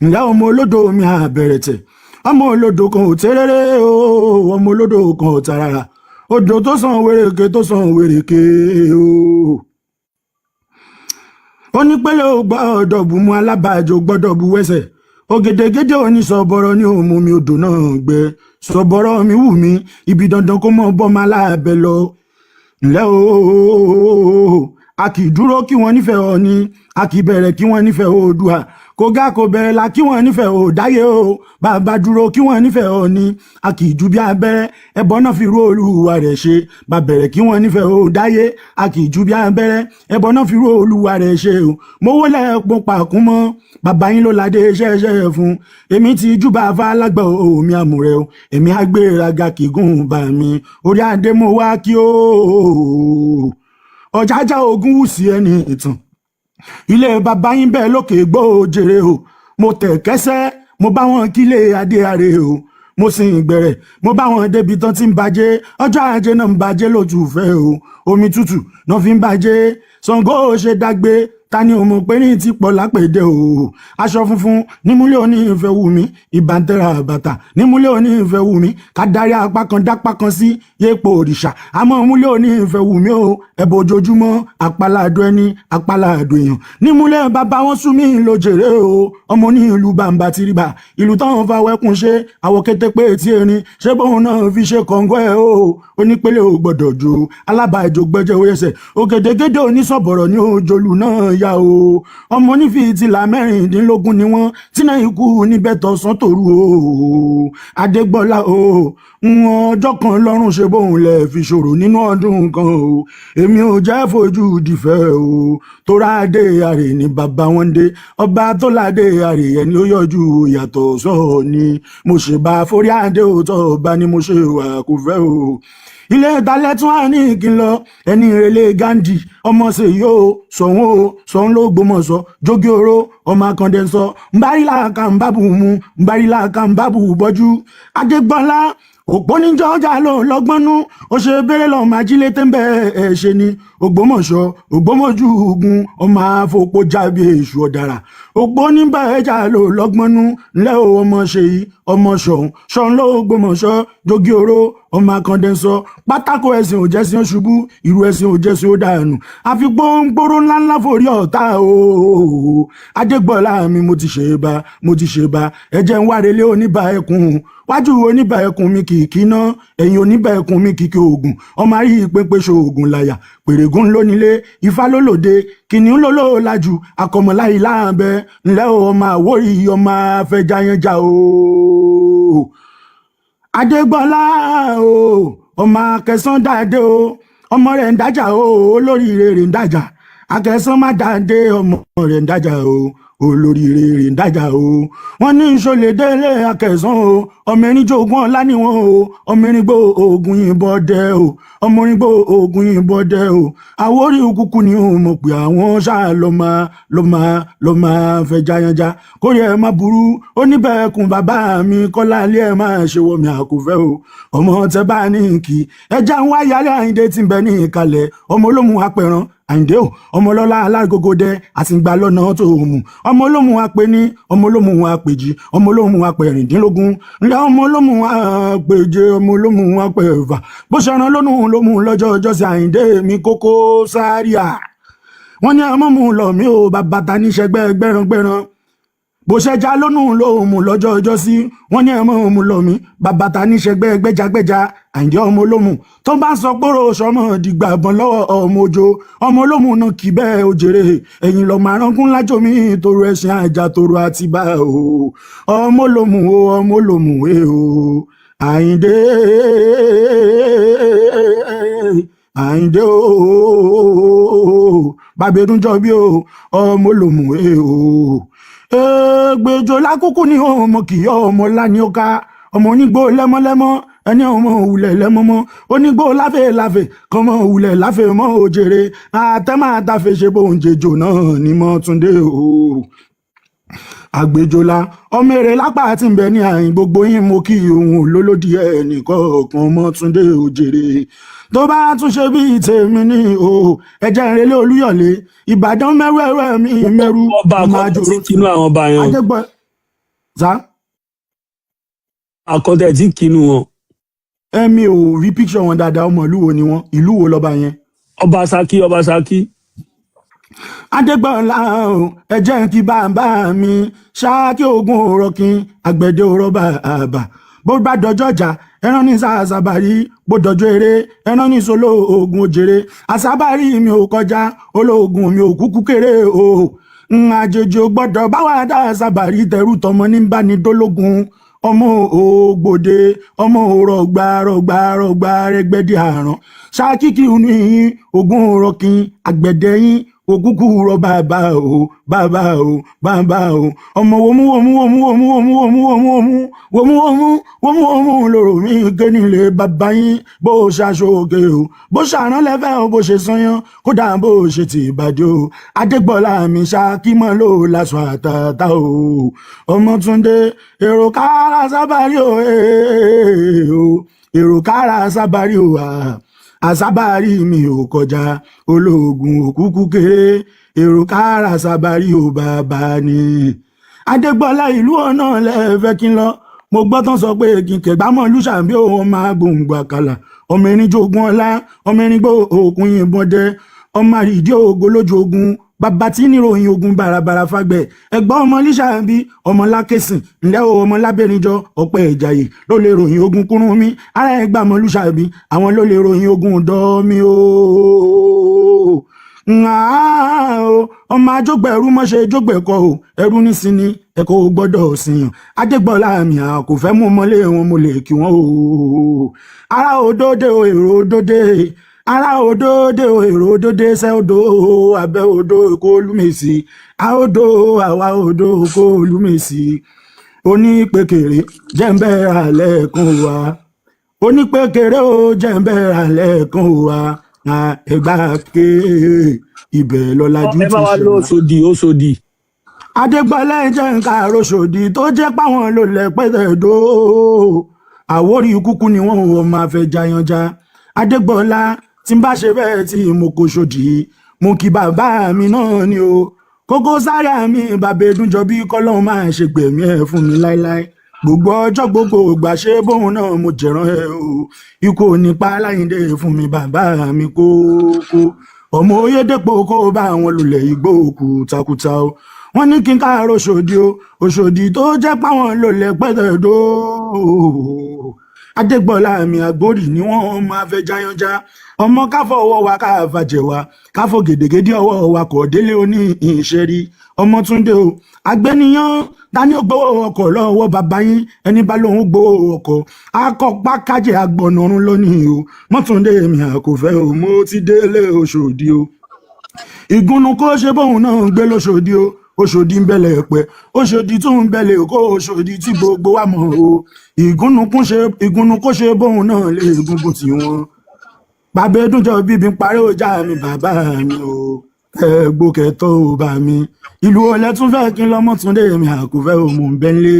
ìyá ọmọ olódò mi àbẹ̀rẹ̀tẹ̀ ọmọ olódò kan ò tẹ́rẹ́rẹ́ o ọmọ olódò kan ò tarara odò tó sàn wèrèké o ó ní pẹ́lẹ́ ò gbọ́dọ̀ bù mú alábàájò gbọ́dọ̀ bù wẹ́sẹ̀ ògèdègèdè oníṣọ̀bọ̀rọ̀ ní òmù mi odò náà gbẹ ṣọ̀bọ̀rọ̀ mi wù mí ibi dandan kó mọ́ bọ́ máa láàbẹ̀ lọ ǹlẹ́ o a kì í dúró kí wọ́n nífẹ̀ẹ́ Ọọ̀ni a kì í bẹ̀rẹ̀ kí wọ́n nífẹ̀ẹ́ Oòduà kò ga kò bẹ̀rẹ̀ la kí wọ́n nífẹ̀ẹ́ Òdáyé o bàbá dúró kí wọ́n nífẹ̀ẹ́ Ọọ̀ni a kì í ju bí abẹ́rẹ́ ẹbọ náà fi rú Olúwa rẹ̀ ṣe bàbẹ̀rẹ̀ kí wọ́n nífẹ̀ẹ́ Òdáyé a kì í ju bí abẹ́rẹ́ ẹbọ náà fi rú Olúwa rẹ̀ ṣe o mo wọlé ẹ̀pọ̀ pàkún mọ́ bàbá yín ló ládé ṣẹ́ṣẹ́ fún èmi ti júbà fálágbà omi àmúrẹ́ o èmi àgbéraga kìgún bá mi orí adé mo wá kí o ọ̀jájá ogun wù sí ẹni ìtàn ilé bàbá yín bẹ́ẹ̀ lókè gbòòjèrè o mo tẹ̀ kẹ́sẹ́ mo bá wọn kílé adé àrè o mo sì ń gbẹ̀rẹ̀ mo bá wọn débi tán tí ń bàjẹ́ ọjọ́ ajé náà ń bàjẹ́ lójú fẹ́ o omi tútù náà fi ń bàjẹ́ Ṣàngó ṣe dágbé ta ni o mọ̀ pé ní ti pọ̀ lápèdè o aṣọ funfun nímúlẹ̀ òní ìfẹ́ wù mí ìbàntẹ́ra bàtà nímúlẹ̀ òní ìfẹ́ wù mí ká darí apá kan dápá kan sí yépo òrìṣà àmọ́ múlẹ̀ òní ìfẹ́ wù mí o ẹ̀bùn ojoojúmọ́ àpàlàdó ẹni àpàlàdó èèyàn nímúlẹ̀ bàbá wọn sún mí ló jèrè o ọmọ ní ìlú bàǹbà tìrìbà ìlú táwọn fa wẹ́kùn ṣe àwọ̀ kété pé tí erin ṣé bóun náà fi ṣe kọ̀ǹgọ́ ẹ̀ o onípele ò gbọ́dọ̀ jo alábàájò gbẹ́jẹ́ oyẹsẹ̀ ògèdègèdè oníṣọ̀bọ̀rọ̀ ní òjòlù náà yá o ọmọ onífìtìlà mẹ́rìndínlógún ni wọ́n tí náà ikú níbẹ̀ tọ̀sán tòru o adégbọ́lá o wọn ọjọ́ kan lọ́rùn ṣe bóun lẹ̀ fi ṣòro nínú ọdún kan o èmi ò jẹ́ fojú dìfẹ́ o tóra adé àrè ní bàbá wọn dé ọba tó ládé àrè ẹni ó yọjú yàtọ̀ sọ́ọ̀ ni mo ṣe bá forí adé òótọ́ ọba ni mo ṣe wà kò fẹ́ o ilé ìdálẹ́ tún wà ní ìkìlọ̀ ẹni ìrẹ̀lẹ̀ Gandhi ọmọ ṣe yóò sọ̀hún ló gbọmọ̀sọ jógi oró ọmọ akande sọ nbárílà kan bábù mu nbárílà kan bábù bọ́jú adégbọ́lá òpó níjọ́ ọjà ló lọ́gbọ́nú ó ṣe bẹ́rẹ̀ lọ́ọ́ máa jí létí bẹ́ẹ̀ ẹ̀ ṣe ni Ògbómọ̀ṣọ́ Ògbómọ̀jú ogun ọmọ àfọ̀pọ̀ jábí èṣù ọ̀dàrà òpó níbà ẹja ló lọ́gbọ́nú ńlẹ́ o ọmọ ṣe yìí ọmọ ṣọ̀hún ló Ògbómọ̀ṣọ́ jógi oró ọmọ akande sọ pátákó ẹ̀sìn ò jẹ́sìn ó ṣubú ìrù ẹ̀sìn ò jẹ́sìn ó dànù àfi gbóngbóró ńláńlá forí ọ̀tá o adégbọ́lá mi mo ti ṣe bá ẹ̀jẹ̀ ń wárelé oníbà ẹkùn wájú oníbà ẹkùn mi kìkì ná ẹ̀yìn oníbà ẹkùn mi kìkì oògùn ọmọ àrí ìpépé ṣoògùn láyà pèrègùn lónílé ifá lólòde kìnìún lólò lájú akọmọláyì láàbẹ ńlẹ́ o ọmọ àwòrì ọmọ afẹjáyẹnjà o adégbọ́lá o ọmọ akẹsán dáadé o ọmọ rẹ̀ ń dájà o olóríire rẹ̀ ń dájà akẹsán má dáadé ọmọ rẹ̀ ń dájà o olóríire rẹ̀ ń dájà o wọ́n ní ìṣòlè délé akẹsán o ọmọ erin jogún ọlá ni wọn o ọmọ erin gbó oògùn yìnbọn dẹ o ọmọ erin gbó oògùn yìnbọn dẹ o àwórí òkùnkùn ni o mọ̀ pé àwọn ṣáà ló máa fẹ́ jáyánjá kórè ẹ̀ má burú ó níbẹ̀ kún bàbá mi kọ́lá ilé ẹ̀ máa ṣe wọ́n mi àkófẹ́ o ọmọ tẹ bá ní kí ẹja ń wáyà lẹ́ Àyìndé tí ń bẹ ní ìkàlẹ̀ ọmọ olómù apẹ̀rán Àyìndé o ọmọlọ́lá alágógódé àti ìgbà lọ́nà tó mú ọmọ olómù apẹ ní ọmọ olómù apèjì ọmọ olómù apẹ̀rìndínlógún ńlá ọmọ olómù apèje ọmọ olómù apẹ̀fà bó ṣe rán lónù lómù lọ́jọ́ ọjọ́ sí Àyìndé mi Kókó Zaria wọ́n ní ọmọ mú lọ mí o bàbá ta níṣẹ́gbẹ́ gbẹ́rangbẹ́ran bó ṣe já lónù lóhùn lọ́jọ́ ọjọ́ sí wọ́n ní ẹ̀mọ́ òun lọ mí bàbá ta níṣẹ́gbẹ́ gbẹ́jagbẹ́ja Àyìndé ọmọ olómù tó bá sọ pòrò sọmọ dìgbà bọ́n lọ́wọ́ ọmọ òjò ọmọ olómù náà kì bẹ́ẹ̀ òjèrè ẹ̀yìn lọ́ọ́ máa ránkún lájò mí toro ẹ̀sìn àjà toro àti bá o ọmọ olómù o ọmọ olómù o Àyìndé Àyìndé o bàbẹ̀dúnjọ bí o ọmọ olómù o gbèjò lákòókò ní ọmọ kì í ọmọ lá ní ọká ọmọ onígbó lẹ́mọ́lẹ́mọ́ ẹni ọmọ òwúlẹ̀ lẹ́mọ́mọ́ onígbó láfẹ̀láfẹ̀ kọ́mọ òwúlẹ̀ láfẹ̀ mọ́ òjèrè àtẹ́màtàfẹ́ ṣe bóun jẹjọ náà ní Mọ́túndé o àgbèjọlá ọmọ èrè lápá àti ń bẹ ní àyìn gbogbo yín mo kí ohun lólódì ẹnìkọ̀ọ̀kan Mọ́túndé òjèrè tó bá tún ṣe bíi tèmi ní o ẹ̀jẹ̀ ìrẹ̀lẹ̀ Olúyọ̀lé Ìbàdàn mẹ́rẹ̀ẹ̀rẹ̀ mi mẹ́rù máa jòrò kínú àwọn ọba yẹn Adégbọ́ sá àkọtẹ tí kínú wọn. ẹ̀mí ò rí píkṣọ̀ wọn dáadáa ọmọ ìlú wo ni wọn ìlú wo lọ́ba yẹn. ọba Ṣakí. Adégbọ́lá o ẹ̀jẹ̀ kí bàbá mi Ṣákí ogun òrọ̀kin àgbẹ̀dẹ òrọ̀bà àbà bó bá dọjọ́ jà ẹran ní sàṣàbàrí bó dọjọ́ eré ẹran ní solo ogun òjèrè àṣàbàrí mi ò kọjá olóògùn mi ò kúkú kéré o àjèjì ò gbọ́dọ̀ báwa dá àṣàbàrí tẹrù tọmọ ní bánidólógún ọmọ ògbòde ọmọ rọgbà rẹgbẹdì àrùn Ṣákí kí ní ogun òrọ̀kin àgbẹ̀dẹ yín òkúkú rọ bàbá o ọmọ wòmú lòrò mi ké nílé bàbá yín bó ṣaṣoge o bó ṣàrán lẹ́fẹ̀ o bó ṣe sanyan kódà bó ṣe ti ìbàdí o Adégbọ́lá mi Ṣákí mọ́ ló láṣọ àtàtà o Ọmọ́túndé èrò kára sábàrí o èrò kára sábàrí o àsábàrí mi ò kọjá ológun òkúkú kéré èrò kára sábàrí ò bàbá ni. Adégbọ́lá ìlú ọ̀nà lẹ́ẹ̀fẹ́ kí n lọ mo gbọ́ tán sọ pé kí n kẹ̀gbámọ̀ lùsàbí òun máa gbòǹgbò àkàlà ọmọ erin jogun ọlá ọmọ erin gbó òkun yìnbọn dẹ ọmọ àrídí ògo lójú ogun bàbá tí níròyìn ogun bàràbàrà fagbẹ̀ ẹ̀gbọ́n ọmọ lísàbí ọmọ lákèsìn ńlẹ́ o ọmọ lábẹ́rinjọ ọ̀pẹ ìjàyè ló lè ròyìn ogun kúrún mi ara ẹ̀gbà ọmọ lísàbí àwọn ló lè ròyìn ogun dọ́ọ̀mí o ọmọ àjọgbẹ ẹrú mọṣẹ jógbẹ kọ o ẹrú nísìnyí ẹkọ gbọ́dọ̀ síyàn Adégbọ́lá mi kò fẹ́ mú mọ́lé wọn mo lè kí wọn o ara òdòdó èrò òdòdó ara òdòdó èrò òdòdó ṣe odò abẹ́ odò kó lùmẹsì àodò àwa odò kó lùmẹsì onípekèrè jẹǹbẹ alẹ́ kan wa onípekèrè ó jẹǹbẹ alẹ́ kan wa ẹgbà ké ibẹ̀ lọ́làjú ti ṣe wá. ó sòdì. Adégbọ́lá jẹ́ nǹkan àròsòdì tó jẹ́ páwọn ló lẹ̀ pẹ́tẹ́dó àwórí kúkú ni wọ́n ò máa fẹ́ jayanja Adégbọ́lá tí n bá ṣe bẹ́ẹ̀ tí mo kò ṣòdì mo kí bàbá mi náà ni o Kókó Zaria mi bàbá Ẹdúnjọ bí kọ́lọ́hún máa ṣe gbẹ̀mí ẹ̀ fún mi láéláé gbogbo ọjọ́ gbogbo ìgbà ṣe bóun náà mo jẹ̀rán ẹ o ikú ò ní pa Láyìndé fún mi bàbá mi kókó ọmọ Oyèdèpọ̀ kó bá àwọn lulẹ̀ igbó kùtàkùtà o wọ́n ní kí n káàárọ̀ Òṣòdì o Òṣòdì tó jẹ́ páwọn lulẹ̀ pẹ́tẹ́dó Adégbọ́lá mi àgbórì ni wọ́n máa fẹ́ jáyánjá ọmọ káfọ́ ọwọ́ wa káfàjẹ́ wa káfọ́ gèdègèdè ọwọ́ wa kọ̀ délé oní ìṣẹ́rí Ọmọ́túndé o agbẹniyàn dání gbowó ọkọ̀ lọ́wọ́ bàbá yín ẹni bá lóun gbowó ọkọ̀ akọ́pá kájẹ́ agbọ̀nọ̀rún lónìí o Mọ́túndé mi àkọ́fẹ́ o mo ti délé Òṣòdì o ìgúnnu kó ṣe bóun náà gbé lóṣòdì o Òṣòdì ń bẹ̀lẹ̀ ẹ̀pẹ́ Òṣòdì tún ń bẹ̀lẹ̀ Èkó Òṣòdì tí gbogbo wa mọ̀ o ìgúnnu kó ṣe bóun náà lè gungun tí wọn bàbá Ẹdúnjọ bíbí ń parí ọjà mi bàbá mi o ẹgbó kẹtọ ò bá mi ìlú olè tún fẹ́ kí n lọ Mọ́túndé mi àkùfẹ́ ò mò ń bẹ́ńlé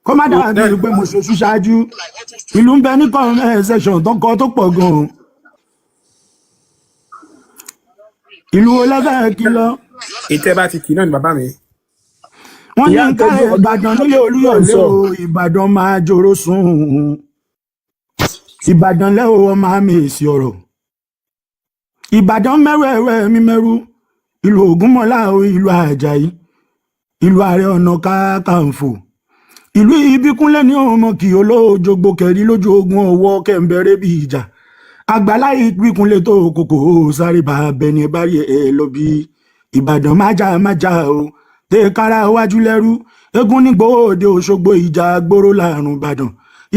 kó má dàbí pé mo ṣoṣù ṣáájú ìlú ń bẹ ní comment section tó kọ tó pọ̀ gan-an ìlú olè fẹ́ kí n lọ. ètò ẹ bá ti kì í náà ni bàbá mi. wọ́n ní ká Ìbàdàn nílé Olúyọ̀lé o Ìbàdàn máa jòrò sùn Ìbàdàn lẹ́wọ̀ máa mi èsì ọ̀rọ̀ Ìbàdàn mẹ́rẹ̀ẹ̀rẹ̀ mi mẹ́rú ìlú Ògúnmọ́lá o ìlú Àjàyí ìlú Ààrẹ Ọ̀nà Kakanfò ìlú Ìbíkúnlé ní ọmọ kì olóòjogbo kẹrí lójú ogun ọwọ́ kẹ̀ǹbẹ̀rẹ̀ bí ìjà àgbàlá Ìbíkúnlé tó kòkó sáré bá bẹni báyé ẹ lọ bí Ìbàdàn májà o tẹ kára wájú lẹ́rú eégún ní Gbòòdè Òṣogbo ìjà gbòòrò láàrùn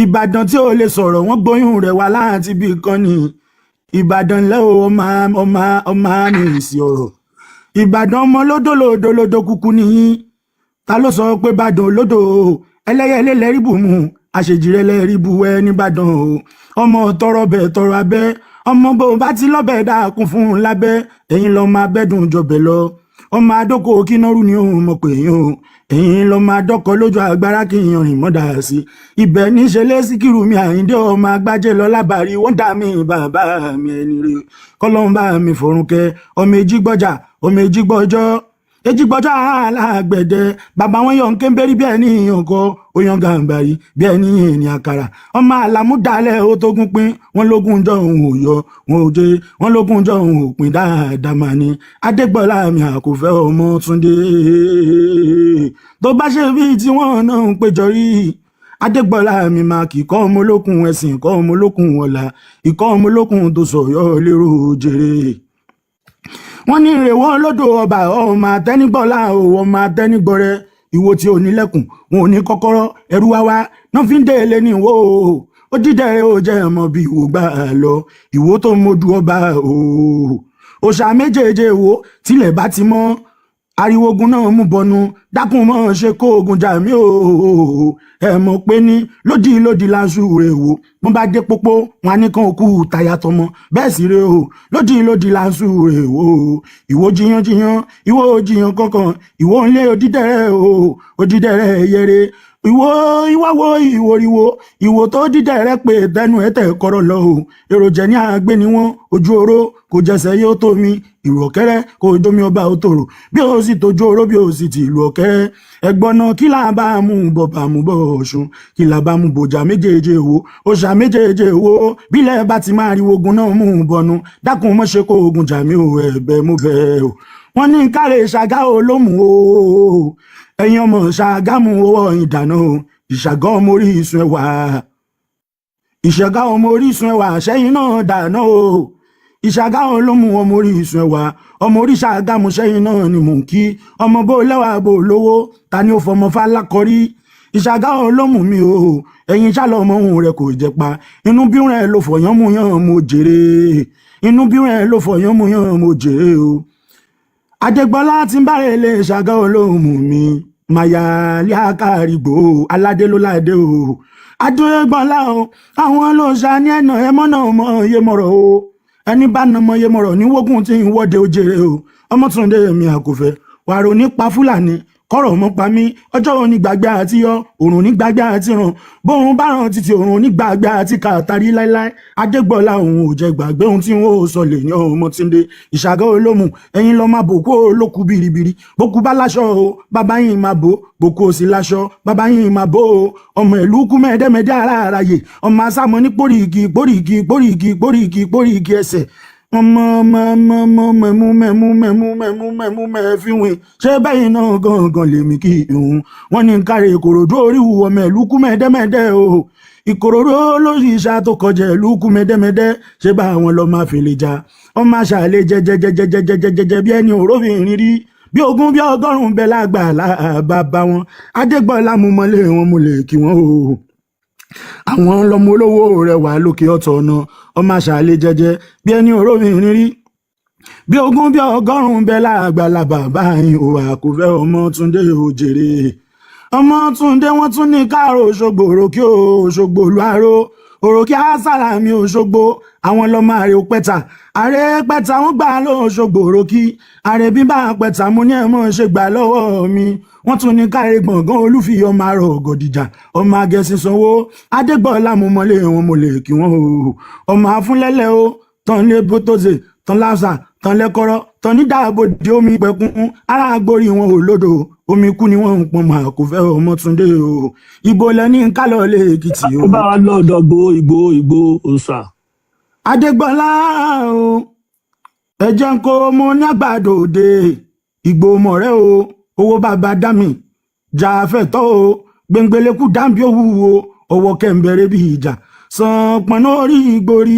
Ìbàdàn tí ó lè sọ̀rọ̀ wọ́n gbóyún rẹ̀ wá láti bí kan ní Ìbàdàn lẹ́wọ̀ ọmọ mi sí ọ̀rọ̀ Ìbàdàn ọmọ lódò kúkú nìyí ta ló sọ pé Ìbàdàn olódò ẹlẹ́yẹlé lẹ́rí bù mú àṣejìrẹ́ lẹ́rí bù ẹ nìbàdàn o ọmọ tọrọ bẹ̀ tọrọ abẹ́ ọmọ bò bá ti lọ́bẹ̀ dákun fún un lábẹ́ ẹ̀yin lọ́ máa bẹ́dùn jọbẹ̀ lọ ọmọ adóko kínọ́rù ni òun mọ̀ pé yín o ẹ̀yin lọ́ máa dọ́kọ lójú agbára kí yan rìn mọ́dà sí ibẹ̀ níṣẹ́ lé Síkírù mi Àyìndé ọmọ agbájẹ́ lọ lábàárí wọ́n dà mí bàbá mi ẹni rè kọ́lọ́n bá mi fọ̀rùnkẹ́ ọmọ èjì gbọ́jà ọmọ èjì gbọ́jọ́ èjì gbọ́jọ́ alágbẹ̀dẹ bàbá wọn yọ nké bẹ́rí bí ẹni ọkọ oyan gàǹbàrí bí ẹni ẹni àkàrà ọmọ àlàmúdalẹ̀ ó tógun pín wọn lógún jọ òun ò yọ wọn ò jẹ wọn lógún jọ òun ò pín dáadáa mà ní Adégbọlá mi àkọ́fẹ́ ọmọ Túndé tó bá ṣe bí tiwọn náà ń péjọ rí Adégbọlá mi máa kì í kọ́ ọmọ olókun ẹ̀sìn kọ́ ọmọ olókun ọ̀la ìkọ́ ọmọ olókun tó sọ̀yọ́ lérò jèrè wọ́n ní ìrèwọ́ lódò ọba ọmọ àtẹnigbọ́lá ọmọ àtẹnigbọ́rẹ́ ìwo tí ò nílẹ̀kùn wọn ò ní kọ́kọ́rọ́ ẹrú wáwá náà fi ń délé ní ìwọ ó dídẹ̀ ó jẹ́ ọmọ bí ìwò gbà lọ ìwọ tó mójú ọba òòṣà méjèèjì wo tilẹ̀ bá ti mọ́ ariwo ogun náà mú bọnu dákun mọ́ ṣe kó ogun jà mí o ẹ mọ̀ pé ní lódì láṣù rẹ̀ wò wọ́n bá dé pópó wọn á ní kàn kú táyà tọmọ bẹ́ẹ̀ sì rẹ̀ o lódì láṣù rẹ̀ wò ìwọ jiyàn ìwọ jiyàn kankan ìwọ ńlẹ̀ òdídẹ̀rẹ̀ o òdídẹ̀rẹ̀ yẹrẹ ìwọ tó dídẹ̀rẹ̀ pé tẹnu ẹ̀ tẹ̀ kọ́rọ̀ lọ o èròjẹ ní àgbẹ̀ ni wọ́n ojú oró kò jẹsẹ̀ yóò tó mi ìlú ọ̀kẹ́rẹ́ kò domi ọba ò tòrò bí ó sì tójú oró bí ó sì ti ìlú ọ̀kẹ́rẹ́ ẹ̀gbọ́n náà kí là bá mú bọ̀ bá mú bọ̀ ọ̀ṣun kí là bá mú bòjà méjèèjì wo òòṣà méjèèjì wo bílẹ̀ bá ti máa rí ogun náà mú bọ̀nu dákun mọ́ ṣe kó ogun jà mí o ẹ̀bẹ̀ mú bẹ́ẹ̀ o wọ́n ní kárẹ̀ ṣàgá olómù o ẹ̀yin ọmọ ṣàgámù owó ìdáná o ìṣàgá ọmọ orísun ẹwà ìṣàgá ọmọ orísun ẹwà ṣẹ́yìn náà dáná o ìṣàgá olómù ọmọ orísun ẹwà ọmọ oríṣà àgámù ṣẹ́yìn náà ni mò ń kí ọmọ bó lẹ́wà bó lówó ta ni ó fọmọ fálákọrí ìṣàgá olómù mi o ẹ̀yin ṣálọ ọmọ òun rẹ kò jẹ pa inú bí rẹ ló fọyán mú yán mo jèrè inú bí rẹ ló fọyán mú yán mo jèrè o Adégbọlá tí ń bára ilé ìṣàgá olómù mi màyà lé àkàrìgbò aládé ló láde o Adégbọlá o àwọn ló ṣá ní ẹnà ẹmọ náà mọ iye mọ̀rọ̀ o ẹni bá nà mọ iye mọ̀rọ̀ ní wógùn tí ń wọ́de ó jèrè o Ọmọ́túndé mi àkọ́fẹ́ wàrò nípa Fúlàní kọ́rọ̀ mọ́ pa mí ọjọ́ òní gbàgbé àti yọ òrùn ní gbàgbé àti ràn bóun bá ràn títí òrùn ní gbàgbé àti kàtàrí láíláí Adégbọlá òun ò jẹ gbàgbé ohun tí wọn ò sọ lè yan Ọmọ́túndé ìṣàgá olómù ẹ̀yin lọ máa bòkú olókù biribiri bòkú bá láṣọ o bàbá yìí máa bò bòkú òsì láṣọ bàbá yìí máa bò o ọmọ ìlú kú mẹ́ẹ̀ẹ́dẹ́mẹ́dẹ́ aráàráyè ọmọ asámọ ní póríkì ẹsẹ̀ mẹ́mú mẹ́fíwìn ṣé bẹ́yìn náà gangan lèmi kí ìhun wọ́n ní kárí Ìkòròdú oríwu ọmọ ìlú kú mẹ́ẹ̀ẹ́dẹ́mẹ́dẹ́ o Ìkòròdú lórí ìṣá tó kọjá ìlú kú mẹ́ẹ̀ẹ́dẹ́mẹ́dẹ́ ṣé bá àwọn lọ́ọ́ máa fi lè jà ọmọ àṣàlẹ̀ jẹjẹjẹjẹjẹjẹjẹ bí ẹni òróbìnrin rí bí ogún bí ọgọ́rùn-ún bẹ́ẹ̀ lágbà bàbá wọn Adégbọlá mú mọ́lé wọn mú lè kí wọ́n o àwọn lọmọ olówó rẹwà lókè ọ̀tọ̀ ọ̀nà ọmọ àṣàlẹ̀ jẹjẹ bí ẹni òróbìnrin rí bí ogún bí ọgọ́rùn-ún bẹ́ẹ̀ lágbàlá bàbá yìí ò àkọ́fẹ́ Ọmọ́túndé ò jèrè Ọmọ́túndé wọ́n tún ní káàró Òṣogbo òròkè Òṣogbo olúaró òròkè àṣàlàmì Òṣogbo àwọn lọ́mọ àrè òpẹ́ta àrè pẹ́ta wọ́n gbà lọ́wọ́ Òṣogbo òròkì àrè bíbá pẹ́ta mo ní ẹ̀mọ́ ṣe gbà lọ́wọ́ mi wọ́n tún ní káre gbọ̀ngàn olúfi ọmọ àrò ògòdìjà ọmọ agẹ̀sìn sanwó Adégbọlá mo mọ́lé wọn mo lè kí wọ́n o ọmọ afúnlẹ́lẹ̀ o tán lé bótóze tán láṣà tán lẹ́kọ́rọ́ tán ní dáàbò di omi pẹ̀kún ara agbórí wọn ò lódò omi kú ni wọ́n ń pọn mọ́ àkọ́fẹ́ Ọmọ́túndé o ibo lẹ́ni kálọ̀ lé Èkìtì o. ó bá wa lọ́dọ̀ Ìgbò òòṣà. Adégbọlá o ẹ̀jẹ̀ ń kó mo ní àgbàdo òde Ìgbò mọ̀rẹ́ o owó bàbá dámì jàfẹ́tọ́ o gbẹngbẹlẹ́kù dáńbí òwú o ọwọ́ kẹ́ńbẹ̀rẹ̀ bí ìjà sàn pọ̀nà orí ìgbórí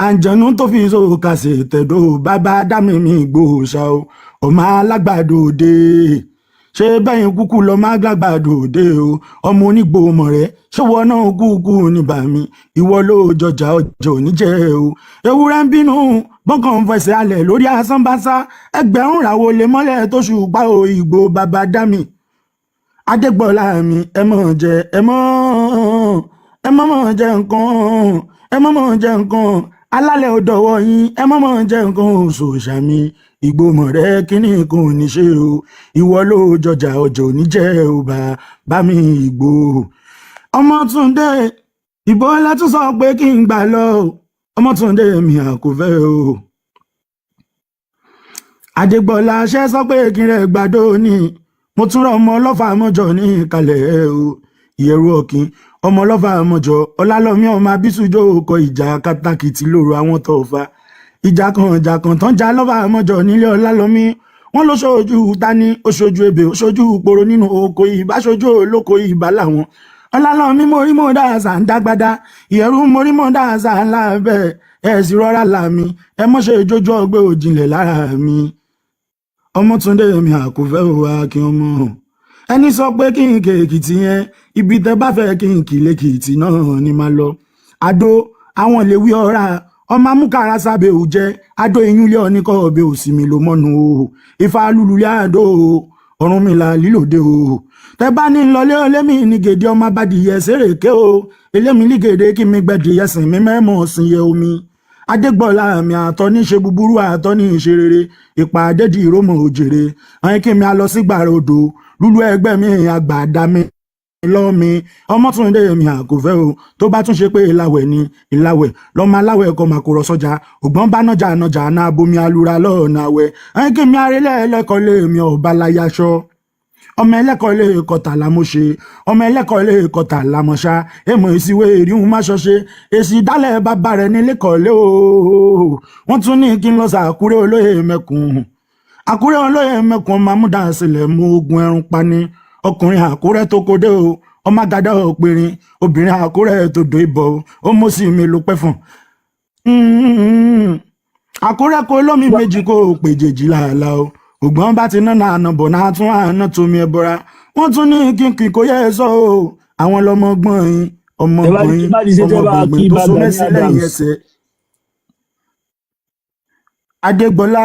àǹjẹ̀nú tó fi so kàṣẹ tẹ̀dọ̀ bàbá dámì mi gbòòṣà o ọmọ alágbàdo òde ṣé bẹ́yìn kúkú lọ má gbàgbàdo òde o ọmọ onígbò mọ̀rẹ́ ṣé wọn náà kúkú ní bàmí ìwọ ló jọjà ọjọ́ oníjẹ́ o ewúrẹ́ ń bínú bọ́kàn fẹsẹ̀ alẹ̀ lórí asánbásá ẹgbẹ̀rún ràwọ̀ lè mọ́lẹ̀ tó ṣùpá o Ìgbò bàbá dámì Adégbọ́lá mi ẹ mọ̀ jẹ ẹ mọ̀ jẹ nǹkan ẹ mọ̀ jẹ nǹkan alálẹ̀ ò dọ̀wọ́ yín ẹ mọ̀ jẹ nǹkan òṣòṣà mi ìgbòmọ̀ rẹ kíní kan ò ní ṣe o ìwọ ló jọjà ọjọ́ ò ní jẹ́ ò bá mi ìgbò Ọmọ́túndé ìbò látún sọ pé kí n gbà lọ Ọmọ́túndé mi àkófẹ́ o Adégbọ́lá ṣe sọ pé kí n rẹ̀ gbàdó ni mo tún rọ ọmọ ọlọ́fà mọ́jọ ní ìkàlẹ̀ o ìyẹ̀rù ọ̀kín ọmọ ọlọ́fà mọ́jọ ọlálọ́mí ọmọ abísújó kọ ìjà kátàkìtì lóru àwọn tó fa ìjà kan tán já lọ́fà mọ́jọ nílé ọlálọ́mí wọ́n ló ṣojú tani ó ṣojú ebè ó ṣojú poro nínú oko ìbá ṣojú olóko ìbá làwọn ọlálọ́mí morímọ̀ dáàsà ń dágbádá ìyẹ̀rù morímọ̀ dáàsà ńlá bẹ́ẹ̀ ẹ̀ sì rọra làmì ẹ mọ́ ṣe jójú ọgbẹ́ òjìnlẹ̀ lára mi Ọmọ́túndé mi àkófẹ́ òwà kí ọmọ ẹni sọ pé kí n kè Èkìtì yẹn ibi tẹ bá fẹ́ kí n kì lẹ́kìtì náà ni máa lọ Adó àwọn ìléwí ọ̀rá ọmọ amúkàrà sábẹ́ ò jẹ́ Adó ìyúnlẹ̀ ọ̀nìkọ́ ọbẹ̀ òsì mi ló mọ́nu o Ifá lululẹ̀ Adó Ọ̀rúnmìlà lílòdè o tẹ bá ní lọlé olémi ní gèdè ọmọ abadìyẹ sèrèké o elémi ní gèdè kí mi gbẹdìyẹ sìn mi mẹ́mọ̀ sìn yẹ omi Adégbọ́lá mi àtọ́ ní ṣe búburú àtọ́ ní ṣe rere ìpàdé di ìrómọ̀ òjèrè àwọn kí mi a lọ sí gbàrà odò lúlú ẹgbẹ́ mi àgbàdá mi lọ́mi Ọmọ́túndé mi àkófẹ́ o tó bá tún ṣe pé ìlàwẹ̀ ni ìlàwẹ̀ lọ́mọ aláwẹ̀ ẹ̀kọ́ máa kó rọ sọ́jà ògbọ́n bá nájà náà bomi alura lọ́ọ̀nà àwẹ̀ àwọn kí mi arẹ́lẹ̀ ẹlẹ́kọ̀ọ́ lé mi ọ̀bá láyàṣọ ọmọ ẹlẹ́kọ̀ọ́ ilé kọta lámọ́ṣe ọmọ ẹlẹ́kọ̀ọ́ ilé kọta lámọ́ṣá èmọ̀ ìsìwé ìríhun má ṣọṣe èsì ìdálẹ̀ bàbá rẹ̀ ní lẹ́kọ̀ọ́lé ooo wọ́n tún ní kí n lọ sí Àkúrẹ́ olóyè mẹ́kùn Àkúrẹ́ olóyè mẹ́kùn mamúdà sílẹ̀ mú ogun ẹrun pani ọkùnrin Àkúrẹ́ tó kódé o ọmọ àgàdá òpinrin obìnrin Àkúrẹ́ tó dò ìbọ̀ ó mọ̀ sí mi ló pẹ́ fún Àkúrẹ́ kó lómi méjì kó pèjèjì làálàá o ògbọ́n bá ti náà ànàbọ̀ náà tún àná tómi ẹbọra wọ́n tún ní kínkín kò yẹ ẹ sọ o àwọn lọmọgbọ́n yín ọmọgbọ́n tó so mẹ́sì lẹ́yìn ẹsẹ̀ Adégbọ́lá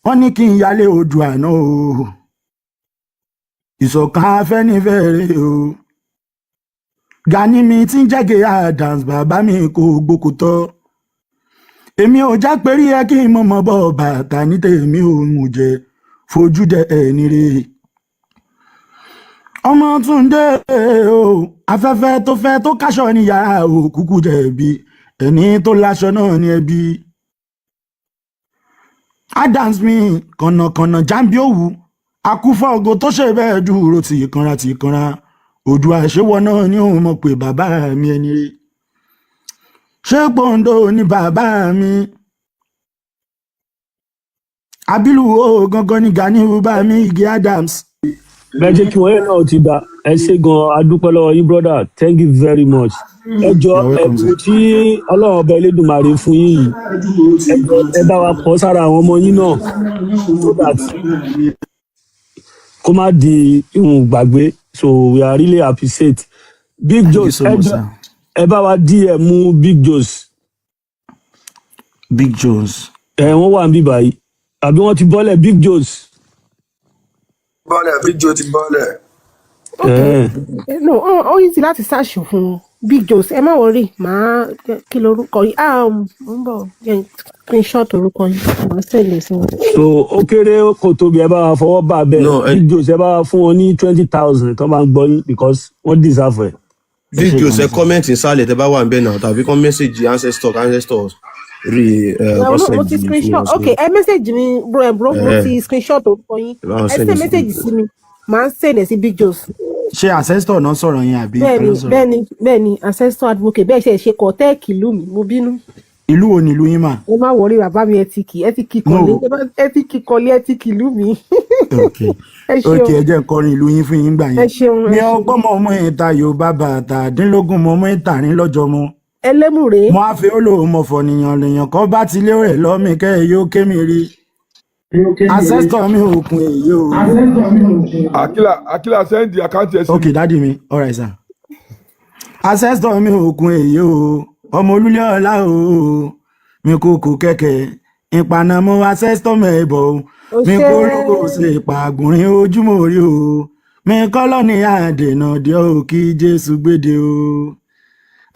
wọ́n ní kí n yálé odò àná o ìṣọ̀kan Afẹ́nifẹ́re o Gani mi tí ń jẹ́gẹ̀ Adams bàbá mi kò gbókòtọ́ èmi ò já pérí ẹ kí n mọ̀mọ́ bọ́ bàtà ní tèmi ò mú jẹ fojú dẹ ẹni rè Ọmọ́túndé o afẹ́fẹ́ tó fẹ́ tó káṣọ ní yàrá òkúkú jẹ̀bi ẹni tó láṣọ náà ní ẹbí Adams mi kànnàkànnà jáǹbí òwú akúfọ́ ògo tó ṣe bẹ́ẹ̀ dúró tì kanra Oòduà àṣewọ náà ni òun mọ̀ pé bàbá mi ẹni rè ṣé Pọ́ńdó ni bàbá mi Abilu o gangan ni Gani bá mi Ige Adams. bẹ́ẹ̀ jẹ́ kí wọ́n yẹn náà ti dá ẹ ṣe gan adúpẹ́ lọ́wọ́ yín brother thank you very much ẹ jọ ẹ̀bùn tí Ọlọ́run ọba Elédùmarè fún yín yìí ẹ bá wa pọ̀ sára àwọn ọmọ yín náà so that kó má di ìhùn gbàgbé so we are really appreciate Big Joes ẹ bá wa díẹ̀ mú Big Joes. Big Joes. Wọ́n wà níbí báyìí àbí wọ́n ti bọ́lẹ̀ Big Joes. bọ́lẹ̀ Big Joes ti bọ́lẹ̀. no ó yìí ti láti ṣáàṣì fún Big Joes ẹ má wọrí màá kí lorúkọ yìí ń bọ̀ screenshot orúkọ yìí màá tẹ̀lé sí wọn. so ó kéré kò tóbi ẹ bá wa fọwọ́ bá a bẹ́ẹ̀ Big Joes ẹ bá wa fún wọn ní 20,000 tó máa ń gbọ́ yín because wọ́n deserve ẹ̀. Big Joes ẹ comment insàlẹ̀ tẹ́ bá wà ń bẹ̀ náà tàbí kàn message ancestors rí mo ti screenshot ok ẹ message mi bro mo ti screenshot orúkọ yín ẹ send message sí mi màá send ẹ sí Big Joes. ṣé ancestor náà sọ̀rọ̀ yẹn àbí. bẹ́ẹ̀ni ancestor advocate bẹ́ẹ̀ ṣe kọ tẹ́ẹ̀kì ìlú mi mo bínú. ìlú wo ni ìlú yín mà. ẹ má wọrí bàbá mi ẹ ti kì kọ́lé ẹ ti kì ìlú mi. ok ẹ jẹ́ kọrin ìlú yín fún yín gbà yẹn. ẹ ṣeun mi ọgbọ́n mọ ọmọ ìta Yorùbá bàtà dín-lógún mọ ọmọ ìtàrín lọ́jọ́ mu. ẹlẹ́mùrè. mo á fi olóòmọ̀ fọ̀nìyàn lèèyàn kan bá ti lé rẹ̀ lọ́mì kẹ́ ẹ yóò ké mi rí. ancestor mi ò kun èyí o. Akila send the account yes. ok dadi mi all right sir. ancestor mi ò kun èyí o ọmọ olúlé ọlá o mi kò kò kẹ̀kẹ́ ìpànàmọ́ ancestor mẹ́bọ̀ o mi kò lóko ṣe ìpàgùnrin ojúmọ́ orí o mi kọ́lọ́ ní àdènà díẹ̀ ò kí Jésù gbéde o.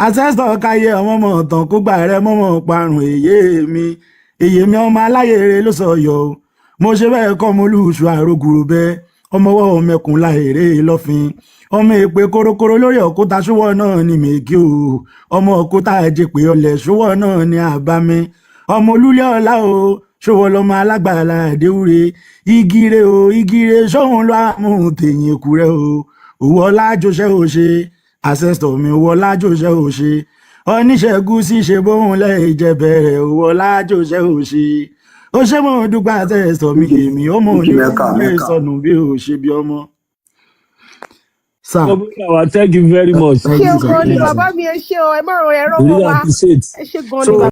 Ancestor káyé ọmọ ọmọ ọ̀tàn kó gbà rẹ mọ́mọ́ parun èyí mi ọmọ aláyèrè ló sọ yọ o. Mo ṣe bẹ́ẹ̀ kọ́ mo lùṣù àrògùrò bẹ́ẹ̀ ọmọ ọwọ́ mẹkùn láèrè lọ́fin ọmọ èpè korokoro lórí òkúta ṣúwọ́ náà ni mèkì o ọmọ òkúta àjẹpè ọlẹ̀ ṣúwọ́ náà ni àbámi ọmọ olúlé ọlá o ṣòwò lọmọ alágbàlá àdéhùre igire o igire ṣóhun ló àmú tèyìn èkú rẹ o òwò ọlájọṣẹ ò ṣe Ancestor mi òwò ọlájọṣẹ ò ṣe oníṣègùn sì ṣe bóun lẹ́yìn jẹ bẹ̀rẹ̀ òwò ọlájọṣẹ ò ṣe ó ṣe mọ dúpẹ́ Ancestor mi èmi ọmọ onígbé sọnù bí ó ṣe bí ọmọ. Thank you very much. ṣé o gan ni bàbá mi ẹ ṣé o ẹ má ràn ẹ̀rọ wọn wá ẹ ṣé gan ni bàbá.